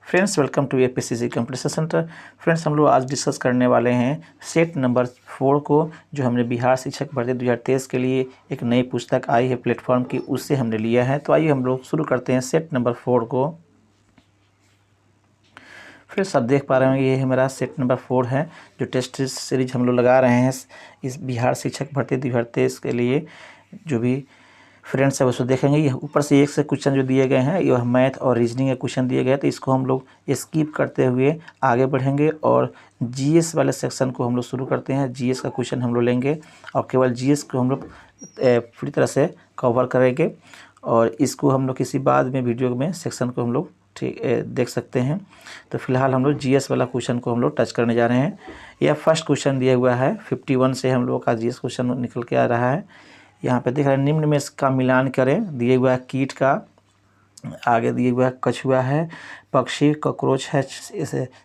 Friends, welcome to APCC competition centre. Friends, हम लोग आज डिस्कस करने वाले हैं सेट नंबर 4 को, जो हमने बिहार शिक्षक भर्ती 2023 के लिए एक नई पुस्तक आई है प्लेटफॉर्म की, उससे हमने लिया है। तो आइए हम लोग शुरू करते हैं सेट नंबर 4 को। फ्रेंड्स, आप देख पा रहे होंगे, ये है मेरा सेट नंबर 4 है, जो टेस्ट सीरीज हम लोग लगा रहे हैं इस बिहार शिक्षक भर्ती 2023 के लिए। जो भी फ्रेंड्स है उसको देखेंगे, ये ऊपर से एक से क्वेश्चन जो दिए गए हैं, ये मैथ और रीजनिंग के क्वेश्चन दिए गए हैं, तो इसको हम लोग स्किप करते हुए आगे बढ़ेंगे और जीएस वाले सेक्शन को हम लोग शुरू करते हैं। जीएस का क्वेश्चन हम लोग लेंगे और केवल जीएस को हम लोग पूरी तरह से कवर करेंगे, और इसको हम लोग किसी बाद में वीडियो में सेक्शन को हम लोग ठीक देख सकते हैं। तो फिलहाल हम लोग जीएस वाला क्वेश्चन को हम लोग टच करने जा रहे हैं। यह फर्स्ट क्वेश्चन दिया हुआ है, 51 से हम लोग का जीएस क्वेश्चन निकल के आ रहा है। यहाँ पे देख रहे हैं, निम्न में इसका मिलान करें। दिए हुआ है कीट का, आगे दिए हुआ है कछुआ है, पक्षी कॉकरोच है,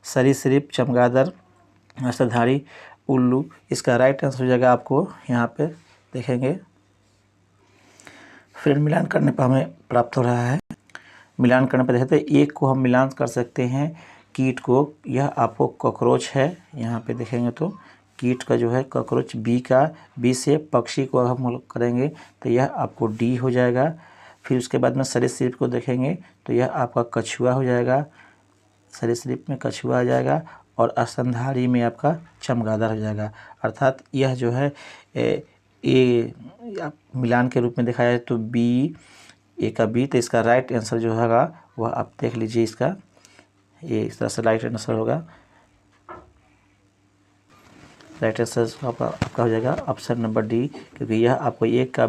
सरीसृप, चमगादड़, अष्टधारी, उल्लू। इसका राइट आंसर हो जाएगा आपको यहाँ पे देखेंगे। फिर मिलान करने पर हमें प्राप्त हो रहा है, मिलान करने पर देखते हैं एक को हम मिलान कर सकते हैं कीट को, यह आपको कॉकरोच है। यहाँ पे देखेंगे तो कीट का जो है कॉकरोच, बी से पक्षी को हम लोग करेंगे तो यह आपको डी हो जाएगा। फिर उसके बाद में सरीसृप को देखेंगे तो यह आपका कछुआ हो जाएगा, सरीसृप में कछुआ आ जाएगा, और स्तनधारी में आपका चमगादड़ हो जाएगा। अर्थात यह जो है ए आप मिलान के रूप में देखा जाए तो बी, ए का बी, तो इसका राइट आंसर जो होगा वह आप देख लीजिए, इसका ये इस तरह से राइट आंसर होगा। राइट आंसर आपका हो जाएगा ऑप्शन नंबर डी, क्योंकि यह आपको एक का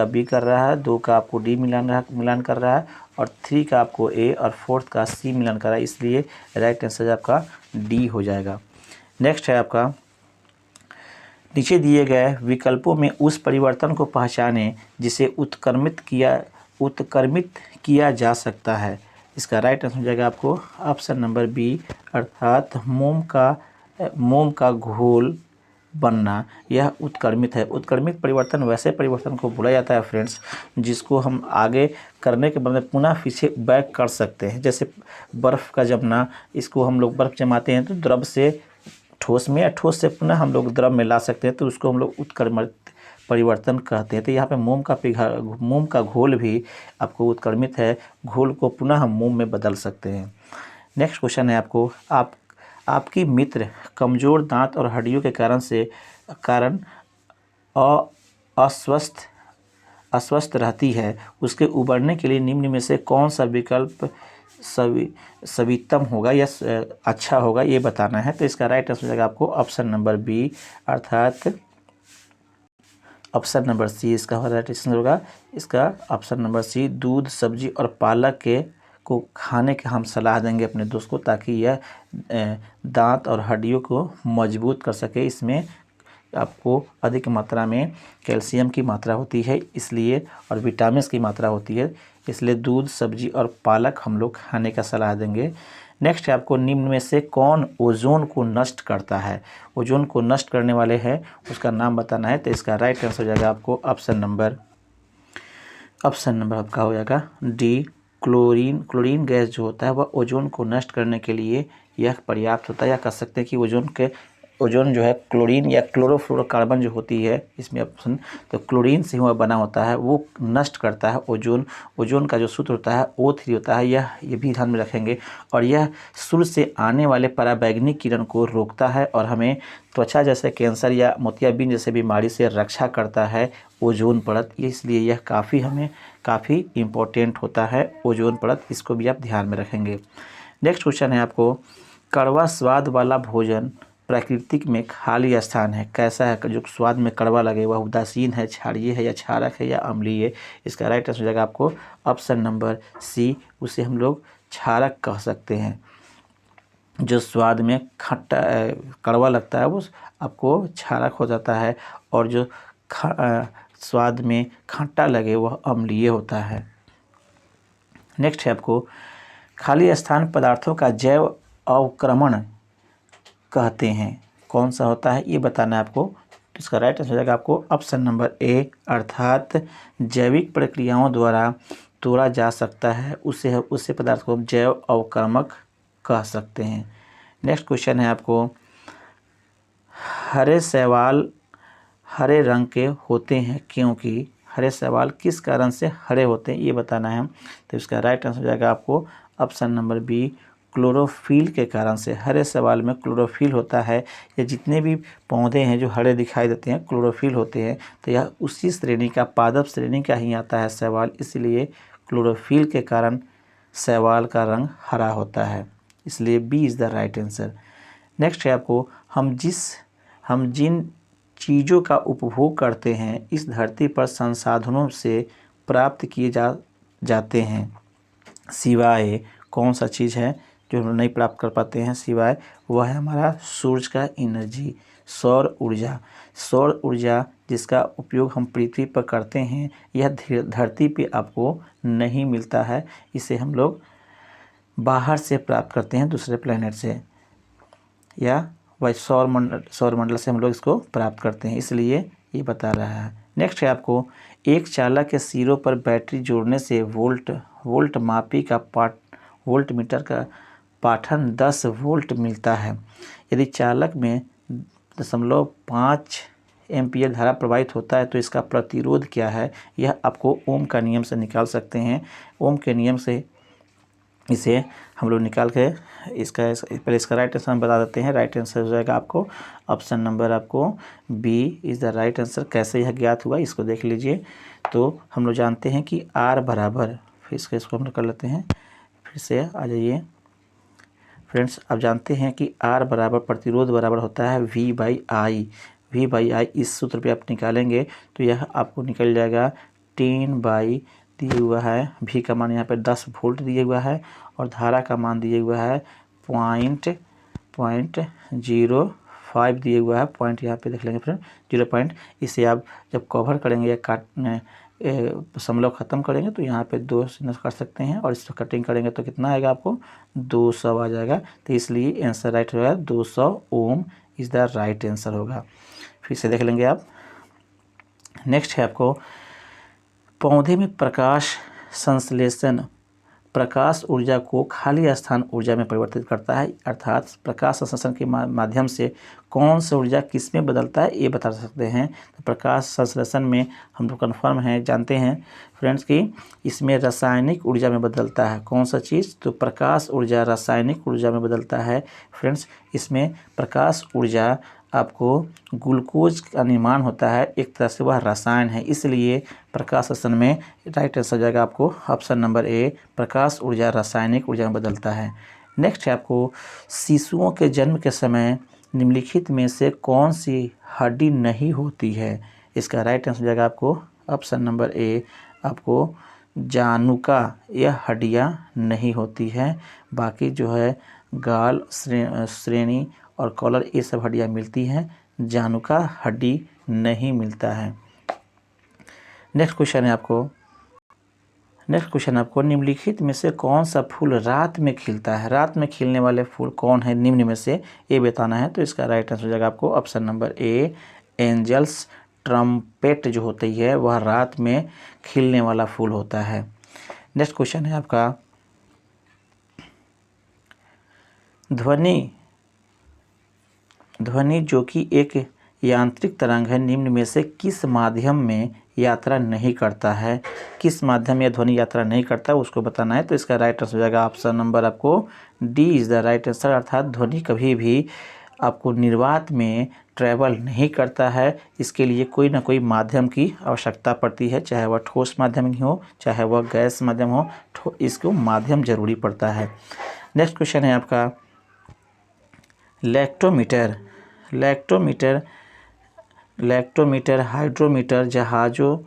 बी कर रहा है, 2 का आपको डी मिलान कर रहा है, और 3 का आपको ए और 4th का सी मिलान कर रहा है, इसलिए राइट आंसर आपका डी हो जाएगा। नेक्स्ट है आपका, नीचे दिए गए विकल्पों में उस परिवर्तन को पहचानें जिसे उत्क्रमित किया जा सकता है। इसका राइट आंसर हो जाएगा आपको ऑप्शन नंबर बी, अर्थात मोम का घोल बनना, यह उत्क्रमित है। उत्क्रमित परिवर्तन वैसे परिवर्तन को बोला जाता है फ्रेंड्स, जिसको हम आगे करने के बदले पुनः पीछे बैक कर सकते हैं। जैसे बर्फ़ का जमना, इसको हम लोग बर्फ़ जमाते हैं तो द्रव से ठोस में, या ठोस से पुनः हम लोग द्रव में ला सकते हैं, तो उसको हम लोग उत्क्रमित परिवर्तन कहते हैं। तो यहाँ पे मोम का घोल भी आपको उत्क्रमित है, घोल को पुनः हम मोम में बदल सकते हैं। नेक्स्ट क्वेश्चन है आपको, आपकी मित्र कमज़ोर दांत और हड्डियों के कारण अस्वस्थ रहती है, उसके उबरने के लिए निम्न में से कौन सा विकल्प सवितम होगा या अच्छा होगा, ये बताना है। तो इसका राइट आंसर हो जाएगा आपको ऑप्शन नंबर बी, अर्थात ऑप्शन नंबर सी इसका राइट आंसर होगा। इसका ऑप्शन नंबर सी, दूध, सब्जी और पालक को खाने की हम सलाह देंगे अपने दोस्त को, ताकि यह दांत और हड्डियों को मजबूत कर सके। इसमें आपको अधिक मात्रा में कैल्शियम की मात्रा होती है, इसलिए, और विटामिन की मात्रा होती है, इसलिए दूध, सब्जी और पालक हम लोग खाने का सलाह देंगे। नेक्स्ट है आपको, निम्न में से कौन ओजोन को नष्ट करता है? ओजोन को नष्ट करने वाले हैं, उसका नाम बताना है। तो इसका राइट आंसर हो जाएगा आपको ऑप्शन नंबर आपका हो जाएगा डी, क्लोरीन गैस जो होता है वह ओजोन को नष्ट करने के लिए यह पर्याप्त होता है, या कह सकते हैं कि ओजोन जो है क्लोरीन या क्लोरोफ्लोरोकार्बन जो होती है, इसमें ऑप्शन, तो क्लोरीन से वह बना होता है, वो नष्ट करता है ओजोन का जो सूत्र होता है O3 होता है, ये भी ध्यान में रखेंगे। और यह सूर्य से आने वाले पराबैंगनी किरण को रोकता है और हमें त्वचा जैसे कैंसर या मोतियाबिंद जैसे बीमारी से रक्षा करता है ओजोन परत, इसलिए यह काफ़ी इम्पोर्टेंट होता है ओजोन परत, इसको भी आप ध्यान में रखेंगे। नेक्स्ट क्वेश्चन है आपको, कड़वा स्वाद वाला भोजन प्राकृतिक में खाली स्थान है, कैसा है जो स्वाद में कड़वा लगे? वह उदासीन है, क्षारीय है, या क्षारक है, या अम्लीय? इसका राइट आंसर हो जाएगा आपको ऑप्शन नंबर सी, उसे हम लोग क्षारक कह सकते हैं। जो स्वाद में खट्टा कड़वा लगता है वो आपको क्षारक हो जाता है, और जो स्वाद में खट्टा लगे वह अम्लीय होता है। नेक्स्ट है आपको, खाली स्थान पदार्थों का जैव अवक्रमण कहते हैं, कौन सा होता है, ये बताना है आपको। तो इसका राइट आंसर हो जाएगा आपको ऑप्शन नंबर ए, अर्थात जैविक प्रक्रियाओं द्वारा तोड़ा जा सकता है उसे पदार्थ को जैव अवक्रमक कह सकते हैं। नेक्स्ट क्वेश्चन है आपको, हरे शैवाल हरे रंग के होते हैं क्योंकि, हरे शैवाल किस कारण से हरे होते हैं ये बताना है। तो इसका राइट आंसर हो जाएगा आपको ऑप्शन नंबर बी, क्लोरोफिल के कारण से। हरे शैवाल में क्लोरोफिल होता है। ये जितने भी पौधे हैं जो हरे दिखाई देते हैं क्लोरोफिल होते हैं, तो यह उसी श्रेणी का, पादप श्रेणी का ही आता है शैवाल, इसलिए क्लोरोफिल के कारण शैवाल का रंग हरा होता है, इसलिए B is the right answer. Next है आपको, हम जिन चीज़ों का उपभोग करते हैं इस धरती पर संसाधनों से प्राप्त किए जाते हैं, सिवाय कौन सा चीज़ है जो हम नहीं प्राप्त कर पाते हैं, सिवाय वह है हमारा सूरज का एनर्जी, सौर ऊर्जा। सौर ऊर्जा जिसका उपयोग हम पृथ्वी पर करते हैं, यह धरती पे आपको नहीं मिलता है, इसे हम लोग बाहर से प्राप्त करते हैं, दूसरे प्लेनेट से या वह सौर मंडल से हम लोग इसको प्राप्त करते हैं, इसलिए ये बता रहा है। नेक्स्ट है आपको, एक चालक के सिरों पर बैटरी जोड़ने से वोल्ट मापी का वोल्ट मीटर का पाठन 10 वोल्ट मिलता है। यदि चालक में 0.5 एम्पीयर धारा प्रवाहित होता है तो इसका प्रतिरोध क्या है, यह आपको ओम का नियम से निकाल सकते हैं। ओम के नियम से इसे हम लोग निकाल के पहले इसका राइट आंसर हम बता देते हैं। राइट आंसर हो जाएगा आपको ऑप्शन नंबर आपको B is the right answer. कैसे यह ज्ञात हुआ इसको देख लीजिए। तो हम लोग जानते हैं कि आर बराबर, फिर इसको हम लोग कर लेते हैं, फिर से आ जाइए फ्रेंड्स। आप जानते हैं कि आर बराबर प्रतिरोध बराबर होता है वी बाई आई। इस सूत्र पे आप निकालेंगे तो यह आपको निकल जाएगा 10 बाई, दिया हुआ है भी का मान यहाँ पे 10 वोल्ट दिया हुआ है और धारा का मान दिया हुआ है 0.05 दिया हुआ है। पॉइंट यहाँ पे देख लेंगे फ्रेंड 0. इसे आप जब कवर करेंगे या दशमलव ख़त्म करेंगे तो यहाँ पे 2 से कर सकते हैं और इसको कटिंग करेंगे तो कितना आएगा आपको 200 आ जाएगा। तो इसलिए आंसर राइट होगा 200 ओम इज़ द राइट आंसर होगा। फिर से देख लेंगे आप। नेक्स्ट है आपको, पौधे में प्रकाश संश्लेषण प्रकाश ऊर्जा को खाली स्थान ऊर्जा में परिवर्तित करता है, अर्थात प्रकाश संश्लेषण के माध्यम से कौन सा ऊर्जा किस में बदलता है ये बता सकते हैं। तो प्रकाश संश्लेषण में हम लोग कन्फर्म है जानते हैं फ्रेंड्स कि इसमें रासायनिक ऊर्जा में बदलता है। कौन सा चीज़, तो प्रकाश ऊर्जा रासायनिक ऊर्जा में बदलता है फ्रेंड्स। इसमें प्रकाश ऊर्जा आपको ग्लूकोज का निर्माण होता है, एक तरह से वह रसायन है, इसलिए प्रकाश संश्लेषण में राइट आंसर हो जाएगा आपको ऑप्शन नंबर ए, प्रकाश ऊर्जा रासायनिक ऊर्जा में बदलता है। नेक्स्ट है आपको, शिशुओं के जन्म के समय निम्नलिखित में से कौन सी हड्डी नहीं होती है, इसका राइट आंसर हो जाएगा आपको ऑप्शन नंबर ए, आपको जानुका, यह हड्डियाँ नहीं होती हैं। बाकी जो है गाल, श्रेणी और कॉलर ये सब हड्डियाँ मिलती हैं, जानुका हड्डी नहीं मिलता है। नेक्स्ट क्वेश्चन आपको निम्नलिखित में से कौन सा फूल रात में खिलता है, रात में खिलने वाले फूल कौन है निम्न में से ये बताना है। तो इसका राइट आंसर हो जाएगा आपको option number A, angels trumpet जो होती है वह रात में खिलने वाला फूल होता है। नेक्स्ट क्वेश्चन है आपका, ध्वनि जो कि एक यांत्रिक तरंग है, निम्न में से किस माध्यम में यात्रा नहीं करता है, किस माध्यम में ध्वनि यात्रा नहीं करता है उसको बताना है। तो इसका राइट आंसर हो जाएगा ऑप्शन नंबर आपको D is the right answer, अर्थात ध्वनि कभी भी आपको निर्वात में ट्रैवल नहीं करता है, इसके लिए कोई ना कोई माध्यम की आवश्यकता पड़ती है, चाहे वह ठोस माध्यम ही हो चाहे वह गैस माध्यम हो, इसको माध्यम जरूरी पड़ता है। नेक्स्ट क्वेश्चन है आपका, लैक्टोमीटर हाइड्रोमीटर जहाज़ों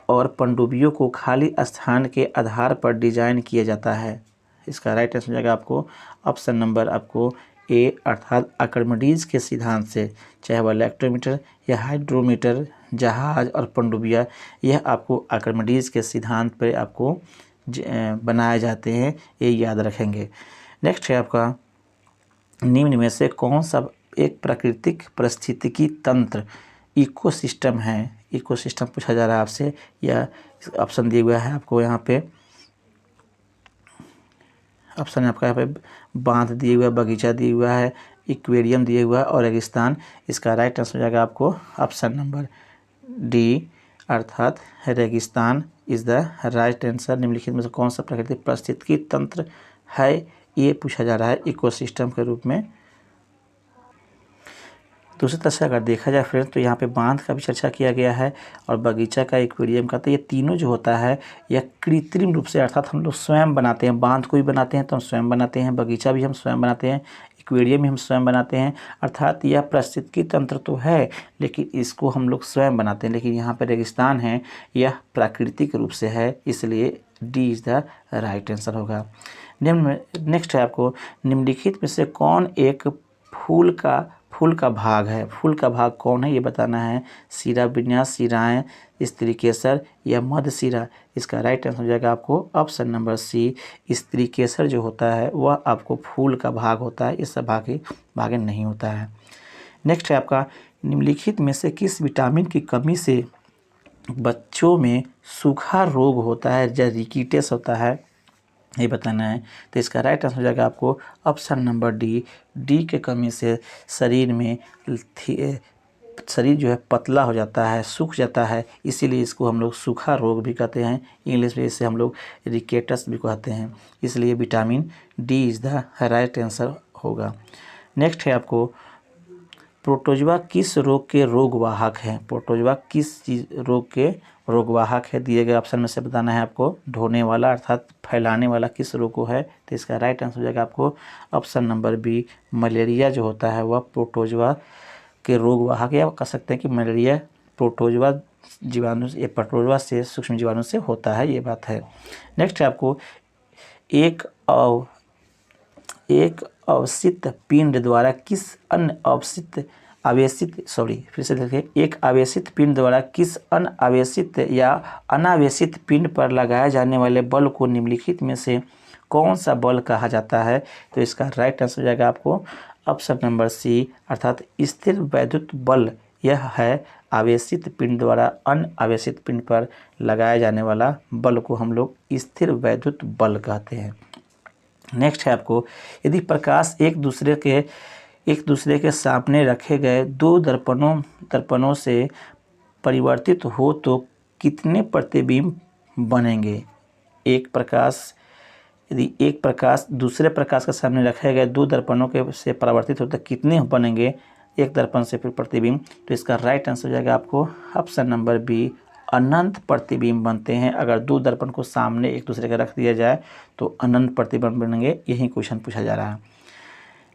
और पनडुब्बियों को खाली स्थान के आधार पर डिजाइन किया जाता है। इसका राइट आंसर हो जाएगा आपको ऑप्शन नंबर आपको ए, अर्थात आर्किमिडीज के सिद्धांत से, चाहे वह लैक्टोमीटर या हाइड्रोमीटर जहाज़ और पनडुब्बियाँ, यह आपको आर्किमिडीज के सिद्धांत पर आपको बनाए जाते हैं, ये याद रखेंगे। नेक्स्ट है आपका, निम्न में से कौन सा एक प्राकृतिक पारिस्थितिकी तंत्र इकोसिस्टम है, इकोसिस्टम पूछा जा रहा है आपसे, या ऑप्शन दिया हुआ है आपको यहाँ पे, ऑप्शन आपका यहाँ पे बांध दिया हुआ है, बगीचा दिया हुआ है, इक्वेरियम दिया हुआ है और रेगिस्तान। इसका राइट आंसर हो जाएगा आपको ऑप्शन नंबर डी, अर्थात रेगिस्तान इज़ द राइट आंसर। निम्नलिखित में से कौन सा प्राकृतिक पारिस्थितिकी तंत्र है, ये पूछा जा रहा है इकोसिस्टम के रूप में। दूसरी तरह से अगर देखा जाए फ्रेंड्स, तो यहाँ पे बांध का भी चर्चा किया गया है और बगीचा का, एक्वेरियम का। तो ये तीनों जो होता है यह कृत्रिम रूप से, अर्थात हम लोग स्वयं बनाते हैं। बांध को भी बनाते हैं तो हम स्वयं बनाते हैं, बगीचा भी हम स्वयं बनाते हैं, एक्वेरियम भी हम स्वयं बनाते हैं। अर्थात यह पारिस्थितिकी तंत्र तो है लेकिन इसको हम लोग स्वयं बनाते हैं। लेकिन यहाँ पर रेगिस्तान है, यह प्राकृतिक रूप से है, इसलिए D is the right answer होगा। नेक्स्ट है आपको, निम्नलिखित में से कौन एक फूल का भाग है? फूल का भाग कौन है ये बताना है। सिरा विन्यास, सिराएं, स्त्री केसर या मध्य सिरा। इसका राइट आंसर हो जाएगा आपको ऑप्शन नंबर सी, स्त्री केसर जो होता है वह आपको फूल का भाग होता है, इस भाग नहीं होता है। नेक्स्ट है आपका, निम्नलिखित में से किस विटामिन की कमी से बच्चों में सूखा रोग होता है या रिकीटेस होता है, ये बताना है। तो इसका राइट आंसर हो जाएगा आपको ऑप्शन नंबर डी के कमी से शरीर जो है पतला हो जाता है, सूख जाता है, इसीलिए इसको हम लोग सूखा रोग भी कहते हैं। इंग्लिश में इसे हम लोग रिकेटस भी कहते हैं। इसलिए vitamin D is the right answer होगा। नेक्स्ट है आपको, प्रोटोजवा किस रोग के रोगवाहक हैं? प्रोटोजवा किस रोग के रोगवाहक है? दिए गए ऑप्शन में से बताना है आपको। ढोने वाला अर्थात फैलाने वाला किस रोग को है? तो इसका राइट आंसर हो जाएगा आपको ऑप्शन नंबर बी, मलेरिया जो होता है वह प्रोटोजवा के रोगवाहक, या कह सकते हैं कि मलेरिया प्रोटोजवा जीवाणु, ये प्रोटोजवा से, सूक्ष्म जीवाणु से होता है, ये बात है। नेक्स्ट है आपको, एक अवसित पिंड द्वारा किस अन्य एक आवेशित पिंड द्वारा किस अन्य आवेशित या अनावेशित पिंड पर लगाए जाने वाले बल को निम्नलिखित में से कौन सा बल कहा जाता है? तो इसका राइट आंसर हो जाएगा आपको ऑप्शन नंबर सी, अर्थात स्थिर वैद्युत बल। यह है आवेशित पिंड द्वारा अन्य आवेशित पिंड पर लगाए जाने वाला बल को हम लोग स्थिर वैद्युत बल कहते हैं। नेक्स्ट है आपको, यदि प्रकाश एक दूसरे के सामने रखे गए दो दर्पणों से परिवर्तित हो तो कितने प्रतिबिंब बनेंगे? यदि एक प्रकाश दूसरे प्रकाश के सामने रखे गए दो दर्पणों के से परावर्तित हो तो कितने बनेंगे एक दर्पण से फिर प्रतिबिंब? तो इसका राइट आंसर हो जाएगा आपको ऑप्शन नंबर बी, अनंत प्रतिबिंब बनते हैं। अगर दो दर्पण को सामने एक दूसरे का रख दिया जाए तो अनंत प्रतिबिंब बनेंगे। यही क्वेश्चन पूछा जा रहा है।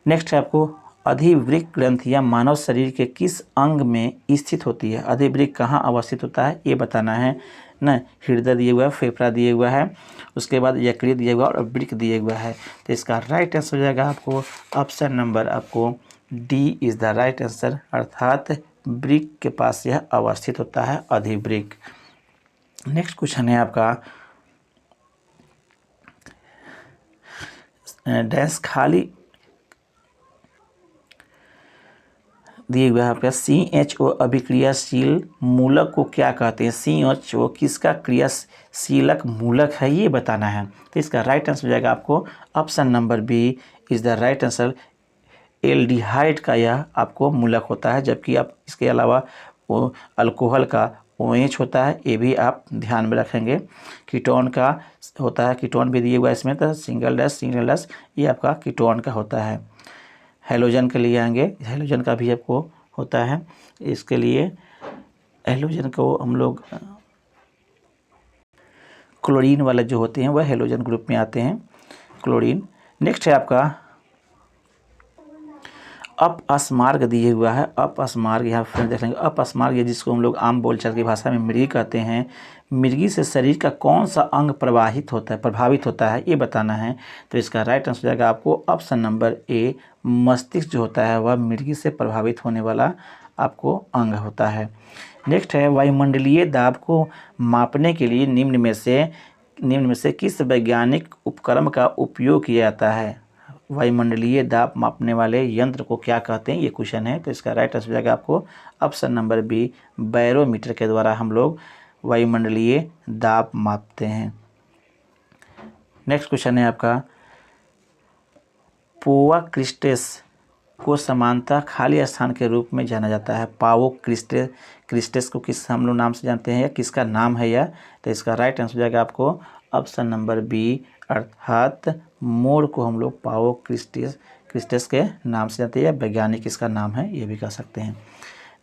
नेक्स्ट है आपको, अधिवृक्क ग्रंथियां मानव शरीर के किस अंग में स्थित होती है? अधिवृक्क कहाँ अवस्थित होता है ये बताना है ना। हृदय दिया हुआ है, फेफड़ा दिया हुआ है, उसके बाद यकृत दिया हुआ है और वृक्क दिया हुआ है। तो इसका राइट आंसर हो जाएगा आपको ऑप्शन नंबर आपको D is the right answer, अर्थात वृक्क के पास यह अवस्थित होता है, अधिवृक्क। नेक्स्ट क्वेश्चन है आपका, डैश खाली दिए हुआ है आपका, CHO अभिक्रियाशील मूलक को क्या कहते हैं? CHO किसका क्रियाशीलक मूलक है ये बताना है। तो इसका राइट आंसर हो जाएगा आपको option number B is the right answer, aldehyde का यह आपको मूलक होता है। जबकि आप इसके अलावा वो अल्कोहल का OH होता है, ये भी आप ध्यान में रखेंगे। कीटोन का होता है, कीटोन भी दिए हुआ है इसमें, तो सिंगल डैश ये आपका कीटोन का होता है। हैलोजन के लिए आएंगे, हैलोजन का भी आपको होता है। इसके लिए हैलोजन को हम लोग क्लोरीन वाले जो होते हैं वह हैलोजन ग्रुप में आते हैं, क्लोरीन। नेक्स्ट है आपका अपस्मार्ग दिए हुआ है। अपस्मार्ग यहाँ फ्रेंड देख लेंगे। अपस्मार्ग जिसको हम लोग आम बोलचाल की भाषा में मृगी कहते हैं। मृगी से शरीर का कौन सा अंग प्रभावित होता है ये बताना है। तो इसका राइट आंसर हो जाएगा आपको ऑप्शन नंबर ए, मस्तिष्क जो होता है वह मृगी से प्रभावित होने वाला आपको अंग होता है। नेक्स्ट है, वायुमंडलीय दाब को मापने के लिए निम्न में से किस वैज्ञानिक उपकरण का उपयोग किया जाता है? वायुमंडलीय दाब मापने वाले यंत्र को क्या कहते हैं, ये क्वेश्चन है। तो इसका राइट आंसर हो जाएगा आपको ऑप्शन नंबर बी, बैरोमीटर के द्वारा हम लोग वायुमंडलीय दाब मापते हैं। नेक्स्ट क्वेश्चन है आपका, पोआ क्रिस्टेस को समानता खाली स्थान के रूप में जाना जाता है। पावो क्रिस्टेस को किस हम लोग नाम से जानते हैं या किसका नाम है यह? तो इसका राइट आंसर हो जाएगा आपको ऑप्शन नंबर बी, अर्थात मोर को हम लोग पावो क्रिस्टेस के नाम से जानते हैं, या वैज्ञानिक इसका नाम है, ये भी कह सकते हैं।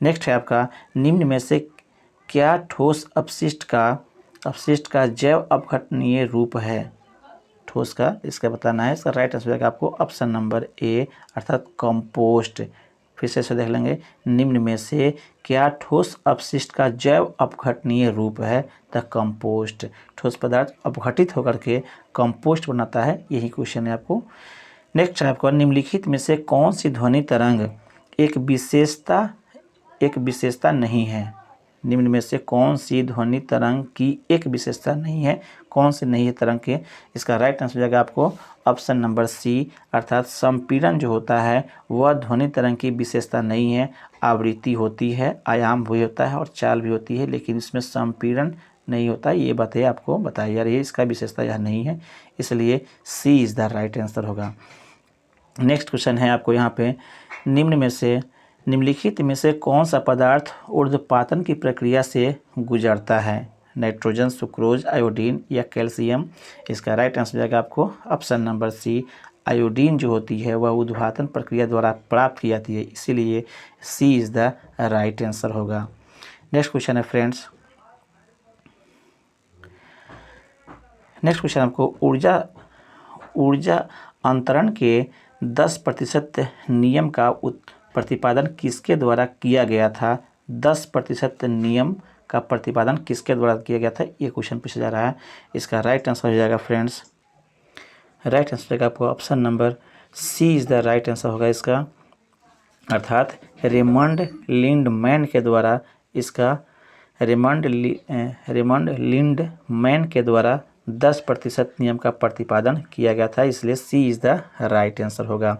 नेक्स्ट है आपका, निम्न में से क्या ठोस अपशिष्ट का जैव अपघटनीय रूप है? ठोस का इसका बताना है। इसका राइट आंसर हो जाएगा आपको ऑप्शन नंबर ए, अर्थात कंपोस्ट। फिर से इसे देख लेंगे, निम्न में से क्या ठोस अपशिष्ट का जैव अपघटनीय रूप है? The compost. ठोस पदार्थ अपघटित होकर के कंपोस्ट बनाता है, यही क्वेश्चन है आपको। नेक्स्ट है आपको, निम्नलिखित में से कौन सी ध्वनि तरंग एक विशेषता नहीं है? निम्न में से कौन सी ध्वनि तरंग की एक विशेषता नहीं है? कौन सी नहीं है तरंग के? इसका राइट आंसर हो जाएगा आपको ऑप्शन नंबर सी, अर्थात संपीड़न जो होता है वह ध्वनि तरंग की विशेषता नहीं है। आवृत्ति होती है, आयाम भी होता है और चाल भी होती है, लेकिन इसमें संपीड़न नहीं होता। ये बातें आपको बताइए यार, ये इसका विशेषता यह नहीं है, इसलिए सी इज़ द राइट आंसर होगा। नेक्स्ट क्वेश्चन है आपको यहाँ पे, निम्नलिखित में से कौन सा पदार्थ ऊर्ध्वपातन की प्रक्रिया से गुजरता है? नाइट्रोजन, सुक्रोज, आयोडीन या कैल्शियम? इसका राइट आंसर जाएगा आपको ऑप्शन नंबर सी, आयोडीन जो होती है वह ऊर्ध्वपातन प्रक्रिया द्वारा प्राप्त की जाती है, इसीलिए सी इज़ द राइट आंसर होगा। नेक्स्ट क्वेश्चन है फ्रेंड्स, नेक्स्ट क्वेश्चन आपको, ऊर्जा अंतरण के 10% नियम का प्रतिपादन किसके द्वारा किया गया था? 10% नियम का प्रतिपादन किसके द्वारा किया गया था, ये क्वेश्चन पूछा जा रहा है। इसका राइट आंसर हो जाएगा फ्रेंड्स, राइट आंसर जाएगा आपको option number C is the right answer होगा इसका, अर्थात रेमंड लिंडमैन के द्वारा इसका रेमंड लिंडमैन के द्वारा 10% नियम का प्रतिपादन किया गया था, इसलिए सी इज़ द राइट आंसर होगा।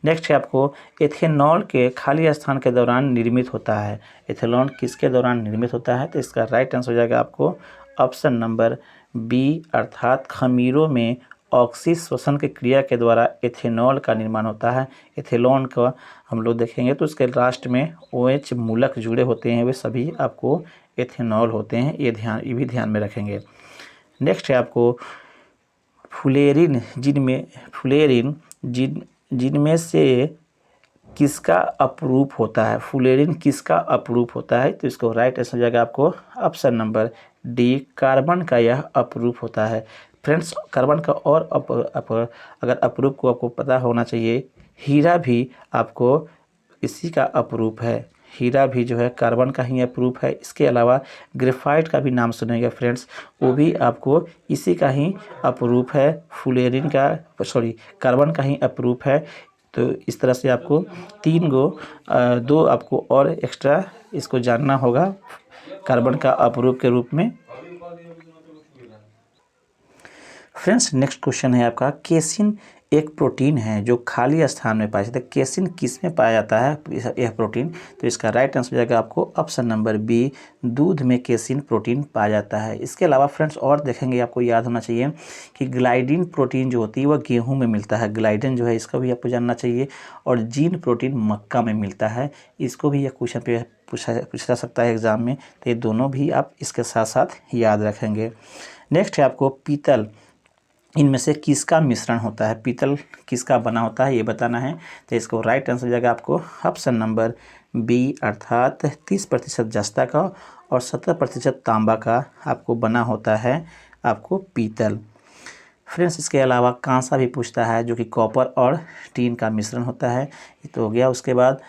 नेक्स्ट है आपको, एथेनॉल के खाली स्थान के दौरान निर्मित होता है। एथेनॉल किसके दौरान निर्मित होता है? तो इसका राइट आंसर हो जाएगा आपको ऑप्शन नंबर बी, अर्थात खमीरों में ऑक्सी श्वसन की क्रिया के द्वारा एथेनॉल का निर्माण होता है। एथेनॉल का हम लोग देखेंगे तो उसके लास्ट में OH मूलक जुड़े होते हैं, वे सभी आपको एथेनॉल होते हैं, ये भी ध्यान में रखेंगे। नेक्स्ट है आपको, फुलेरिन जिनमें से किसका अपरूप होता है? फुलेरिन किसका अपरूप होता है? तो इसको राइट आंसर हो जाएगा आपको ऑप्शन नंबर डी, कार्बन का यह अपरूप होता है। फ्रेंड्स, कार्बन का और अगर अपरूप को आपको पता होना चाहिए, हीरा भी आपको इसी का अपरूप है। हीरा भी जो है कार्बन का ही अपरूप है। इसके अलावा ग्रेफाइट का भी नाम सुनेंगे फ्रेंड्स, वो भी आपको इसी का ही अपरूप है, कार्बन का ही अपरूप है। तो इस तरह से आपको दो आपको और एक्स्ट्रा इसको जानना होगा कार्बन का अपरूप के रूप में। फ्रेंड्स, नेक्स्ट क्वेश्चन है आपका, केसिन एक प्रोटीन है जो खाली स्थान में पाया जाता है। केसिन किस में पाया जाता है यह प्रोटीन? तो इसका राइट आंसर हो जाएगा आपको ऑप्शन नंबर बी, दूध में केसिन प्रोटीन पाया जाता है। इसके अलावा फ्रेंड्स और देखेंगे, आपको याद होना चाहिए कि ग्लाइडिन प्रोटीन जो होती है वह गेहूं में मिलता है। ग्लाइडिन जो है इसका भी आपको जानना चाहिए। और जीन प्रोटीन मक्का में मिलता है, इसको भी यह क्वेश्चन पे पूछा जा सकता है एग्जाम में, तो ये दोनों भी आप इसके साथ साथ याद रखेंगे। नेक्स्ट है आपको, पीतल इनमें से किसका मिश्रण होता है? पीतल किसका बना होता है, ये बताना है। तो इसको राइट आंसर हो जाएगा आपको ऑप्शन नंबर बी, अर्थात 30% जस्ता का और 70% तांबा का आपको बना होता है आपको पीतल। फ्रेंड्स, इसके अलावा कांसा भी पूछता है, जो कि कॉपर और टीन का मिश्रण होता है, ये तो हो गया। उसके बाद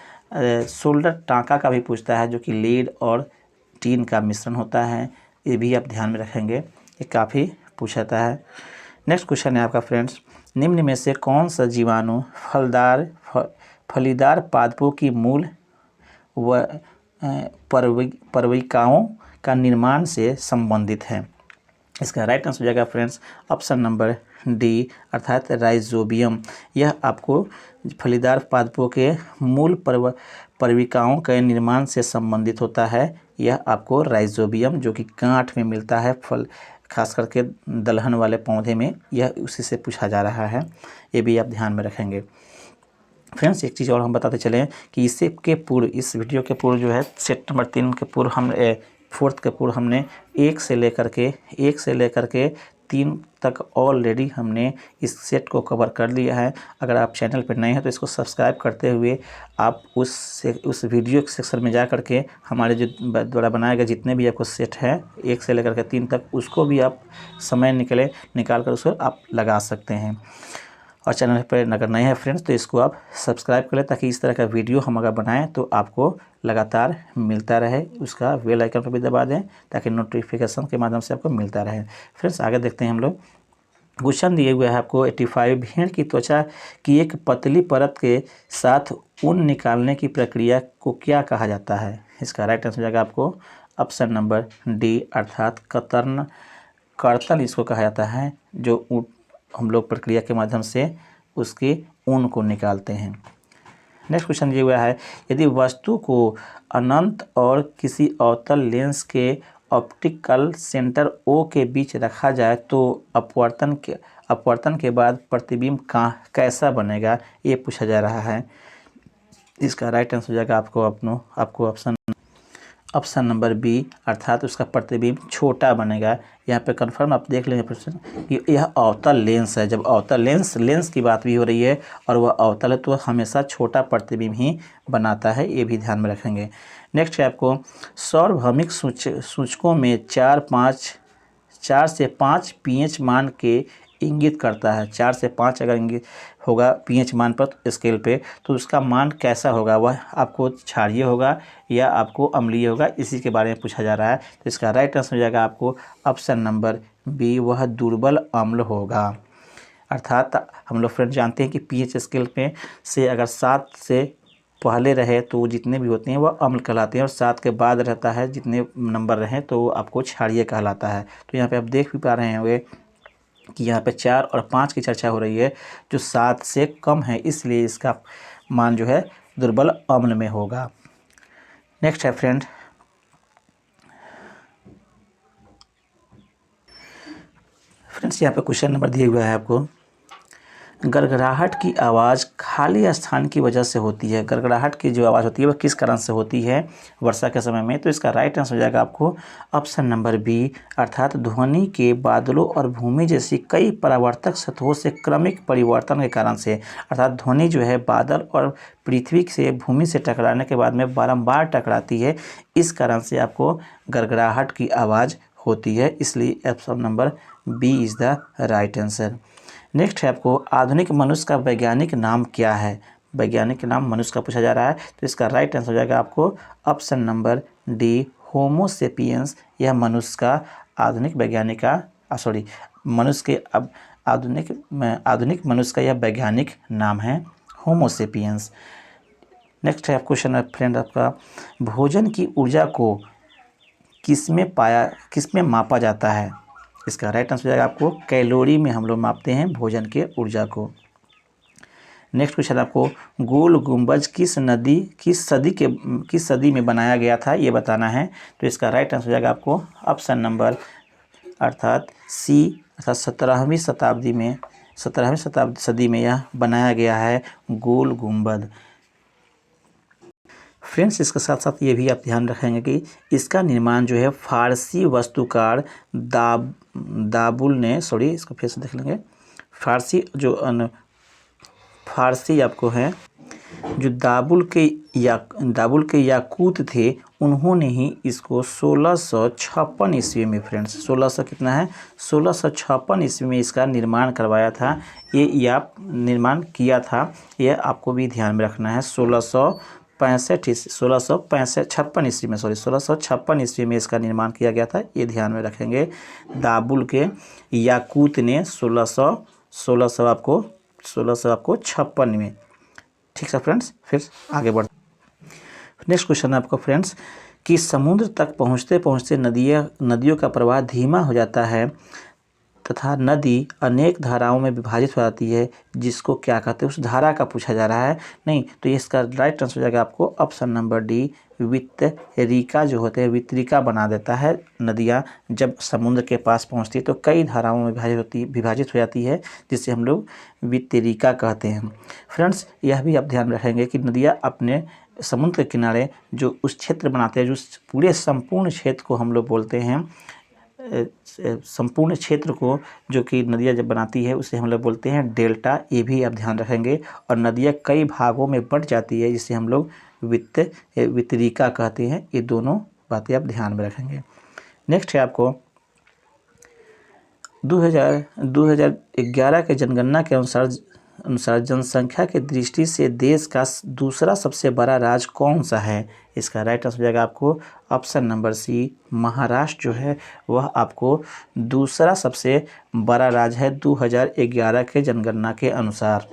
सोल्डर टाँका का भी पूछता है, जो कि लीड और टीन का मिश्रण होता है, ये भी आप ध्यान में रखेंगे, ये काफ़ी पूछता है। नेक्स्ट क्वेश्चन है आपका फ्रेंड्स, निम्न में से कौन सा जीवाणु फलीदार पादपों की मूल व पर्विकाओं का निर्माण से संबंधित है? इसका राइट आंसर हो जाएगा फ्रेंड्स ऑप्शन नंबर डी अर्थात राइजोबियम। यह आपको फलीदार पादपों के मूल पर्विकाओं के निर्माण से संबंधित होता है। यह आपको राइजोबियम जो कि गांठ में मिलता है फल, खास करके दलहन वाले पौधे में, यह उसी से पूछा जा रहा है। ये भी आप ध्यान में रखेंगे। फ्रेंड्स एक चीज़ और हम बताते चलें कि इससे के पूर्व, इस वीडियो के पूर्व जो है सेट नंबर 3 के पूर्व हम 4th के पूर्व हमने 1 से लेकर के 3 तक ऑलरेडी हमने इस सेट को कवर कर लिया है। अगर आप चैनल पर नए हैं तो इसको सब्सक्राइब करते हुए आप उस वीडियो सेक्शन में जा कर के हमारे जो द्वारा बनाए गए जितने भी आपको सेट हैं 1 से लेकर के 3 तक, उसको भी आप समय निकाल कर उसको आप लगा सकते हैं। और चैनल पर अगर नए हैं फ्रेंड्स तो इसको आप सब्सक्राइब कर लें, ताकि इस तरह का वीडियो हम अगर बनाएं तो आपको लगातार मिलता रहे। उसका बेल आइकन पर भी दबा दें ताकि नोटिफिकेशन के माध्यम से आपको मिलता रहे। फ्रेंड्स आगे देखते हैं हम लोग। क्वेश्चन दिए हुए है आपको 85, भेड़ की त्वचा की एक पतली परत के साथ ऊन निकालने की प्रक्रिया को क्या कहा जाता है? इसका राइट आंसर हो जाएगा आपको ऑप्शन नंबर डी अर्थात कर्तन इसको कहा जाता है, जो हम लोग प्रक्रिया के माध्यम से उसके ऊन को निकालते हैं। नेक्स्ट क्वेश्चन दिया हुआ है, यदि वस्तु को अनंत और किसी अवतल लेंस के ऑप्टिकल सेंटर O के बीच रखा जाए तो अपवर्तन के बाद प्रतिबिंब कैसा बनेगा? ये पूछा जा रहा है। इसका राइट आंसर हो जाएगा आपको ऑप्शन नंबर बी अर्थात उसका प्रतिबिंब छोटा बनेगा। यहाँ पे कंफर्म आप देख लेंगे प्रश्न कि यह अवतल लेंस है। जब अवतल लेंस की बात भी हो रही है और वह अवतल है तो हमेशा छोटा प्रतिबिंब ही बनाता है, ये भी ध्यान में रखेंगे। नेक्स्ट है आपको सार्वभौमिक सूचकों में 4 से 5 pH मान के इंगित करता है। 4 से 5 अगर इंगित होगा pH मान पर स्केल पे तो उसका मान कैसा होगा? वह आपको क्षारीय होगा या आपको अम्लीय होगा? इसी के बारे में पूछा जा रहा है। तो इसका राइट आंसर हो जाएगा आपको ऑप्शन नंबर बी, वह दुर्बल अम्ल होगा। अर्थात हम लोग फ्रेंड जानते हैं कि pH स्केल पे से अगर 7 से पहले रहे तो जितने भी होते हैं वह अम्ल कहलाते हैं, और 7 के बाद रहता है जितने नंबर रहें तो आपको क्षारीय कहलाता है। तो यहाँ पे आप देख भी पा रहे होंगे कि यहाँ पे 4 और 5 की चर्चा हो रही है, जो 7 से कम है, इसलिए इसका मान जो है दुर्बल अम्ल में होगा। नेक्स्ट है फ्रेंड्स यहाँ पे क्वेश्चन नंबर दिया हुआ है आपको, गड़गड़ाहट की आवाज़ खाली स्थान की वजह से होती है। गड़गड़ाहट की जो आवाज़ होती है वह किस कारण से होती है वर्षा के समय में? तो इसका राइट आंसर हो जाएगा आपको ऑप्शन नंबर बी अर्थात ध्वनि के बादलों और भूमि जैसी कई परावर्तक सतहों से क्रमिक परिवर्तन के कारण से। अर्थात ध्वनि जो है बादल और पृथ्वी से भूमि से टकराने के बाद में बारंबार टकराती है, इस कारण से आपको गड़गड़ाहट की आवाज़ होती है, इसलिए option number B is the right answer. Next है आपको आधुनिक मनुष्य का वैज्ञानिक नाम क्या है? वैज्ञानिक नाम मनुष्य का पूछा जा रहा है, तो इसका राइट आंसर हो जाएगा आपको ऑप्शन नंबर डी होमो सेपियंस। यह मनुष्य का आधुनिक वैज्ञानिक का मनुष्य के आधुनिक मनुष्य का यह वैज्ञानिक नाम है होमो सेपियंस। नेक्स्ट है क्वेश्चन फ्रेंड आपका, भोजन की ऊर्जा को किसमें मापा जाता है? इसका राइट आंसर हो जाएगा आपको कैलोरी में हम लोग मापते हैं भोजन के ऊर्जा को। नेक्स्ट क्वेश्चन आपको गोल गुंबज किस सदी में बनाया गया था, ये बताना है। तो इसका राइट आंसर हो जाएगा आपको ऑप्शन नंबर अर्थात सी अर्थात 17वीं सदी में यह बनाया गया है गोल गुंबद। फ्रेंड्स इसके साथ साथ ये भी आप ध्यान रखेंगे कि इसका निर्माण जो है फारसी वास्तुकार दाबुल ने, इसको फिर से देख लेंगे, फारसी आपको है जो दाबुल के याकूत थे, उन्होंने ही इसको 1656 ईस्वी में फ्रेंड्स 1656 ईस्वी में इसका निर्माण करवाया था। ये निर्माण किया था, यह आपको भी ध्यान में रखना है। 1656 ईस्वी में इसका निर्माण किया गया था, ये ध्यान में रखेंगे। दाबुल के याकूत ने 1656 में। ठीक है फ्रेंड्स, फिर आगे बढ़ते। नेक्स्ट क्वेश्चन है आपको फ्रेंड्स कि समुद्र तक पहुँचते पहुँचते नदियों का प्रवाह धीमा हो जाता है तथा नदी अनेक धाराओं में विभाजित हो जाती है, जिसको क्या कहते हैं, उस धारा का पूछा जा रहा है। नहीं, तो इसका राइट आंसर हो जाएगा आपको ऑप्शन नंबर डी, वितरिका जो होते हैं, वितरिका बना देता है। नदियाँ जब समुद्र के पास पहुंचती है तो कई धाराओं में विभाजित हो जाती है, जिसे हम लोग वितरिका कहते हैं। फ्रेंड्स, यह भी आप ध्यान रखेंगे कि नदियाँ अपने समुद्र के किनारे जो उस क्षेत्र बनाते हैं, जो पूरे संपूर्ण क्षेत्र को हम लोग बोलते हैं, संपूर्ण क्षेत्र को जो कि नदियाँ जब बनाती है उसे हम लोग बोलते हैं डेल्टा। ये भी आप ध्यान रखेंगे। और नदियाँ कई भागों में बंट जाती है, जिसे हम लोग वितरिका कहते हैं। ये दोनों बातें आप ध्यान में रखेंगे। नेक्स्ट है आपको 2011 के जनगणना के अनुसार जनसंख्या की दृष्टि से देश का दूसरा सबसे बड़ा राज्य कौन सा है? इसका राइट आंसर हो जाएगा आपको ऑप्शन नंबर सी, महाराष्ट्र जो है वह आपको दूसरा सबसे बड़ा राज्य है 2011 के जनगणना के अनुसार।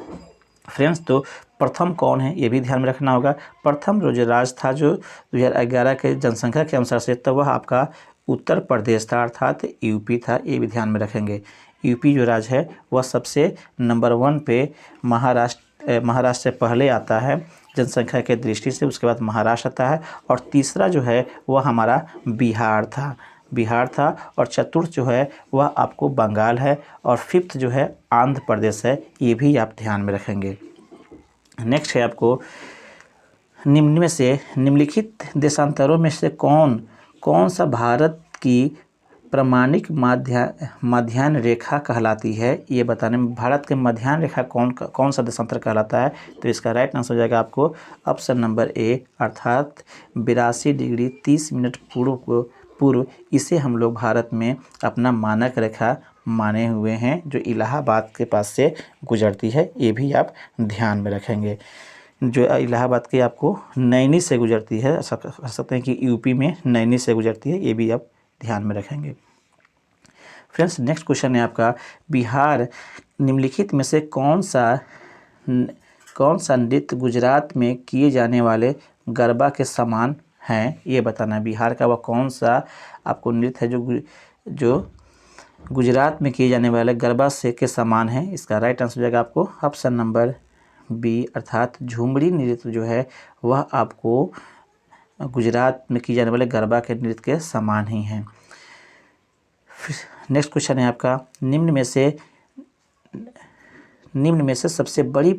फ्रेंड्स, तो प्रथम कौन है ये भी ध्यान में रखना होगा। प्रथम जो राज्य था जो 2011 के जनसंख्या के अनुसार से, तो वह आपका उत्तर प्रदेश था, अर्थात यूपी था। ये भी ध्यान में रखेंगे। यूपी जो राज्य है वह सबसे नंबर 1 पे महाराष्ट्र से पहले आता है जनसंख्या के दृष्टि से, उसके बाद महाराष्ट्र आता है, और तीसरा जो है वह हमारा बिहार था, और चतुर्थ जो है वह आपको बंगाल है, और फिफ्थ जो है आंध्र प्रदेश है। ये भी आप ध्यान में रखेंगे। नेक्स्ट है आपको निम्नलिखित देशांतरों में से कौन सा भारत की प्रमाणिक मध्याह्न रेखा कहलाती है? ये बताने में भारत के मध्याह्न रेखा कौन सा देशांतर कहलाता है? तो इसका राइट आंसर हो जाएगा आपको ऑप्शन नंबर ए, अर्थात 82 डिग्री 30 मिनट पूर्व इसे हम लोग भारत में अपना मानक रेखा माने हुए हैं, जो इलाहाबाद के पास से गुजरती है। ये भी आप ध्यान में रखेंगे। जो इलाहाबाद की आपको नैनी से गुजरती है, ऐसा कह सकते हैं कि यूपी में नैनी से गुजरती है। ये भी आप ध्यान में रखेंगे। फ्रेंड्स, नेक्स्ट क्वेश्चन है आपका, बिहार निम्नलिखित में से कौन सा नृत्य गुजरात में किए जाने वाले गरबा के समान है? ये बताना है। बिहार का वह कौन सा आपको नृत्य है जो गुजरात में किए जाने वाले गरबा से के समान है? इसका राइट आंसर हो जाएगा आपको ऑप्शन नंबर बी, अर्थात झुमरी नृत्य जो है वह आपको गुजरात में किए जाने वाले गरबा के नृत्य के समान ही हैं। नेक्स्ट क्वेश्चन है आपका, निम्न में से सबसे बड़ी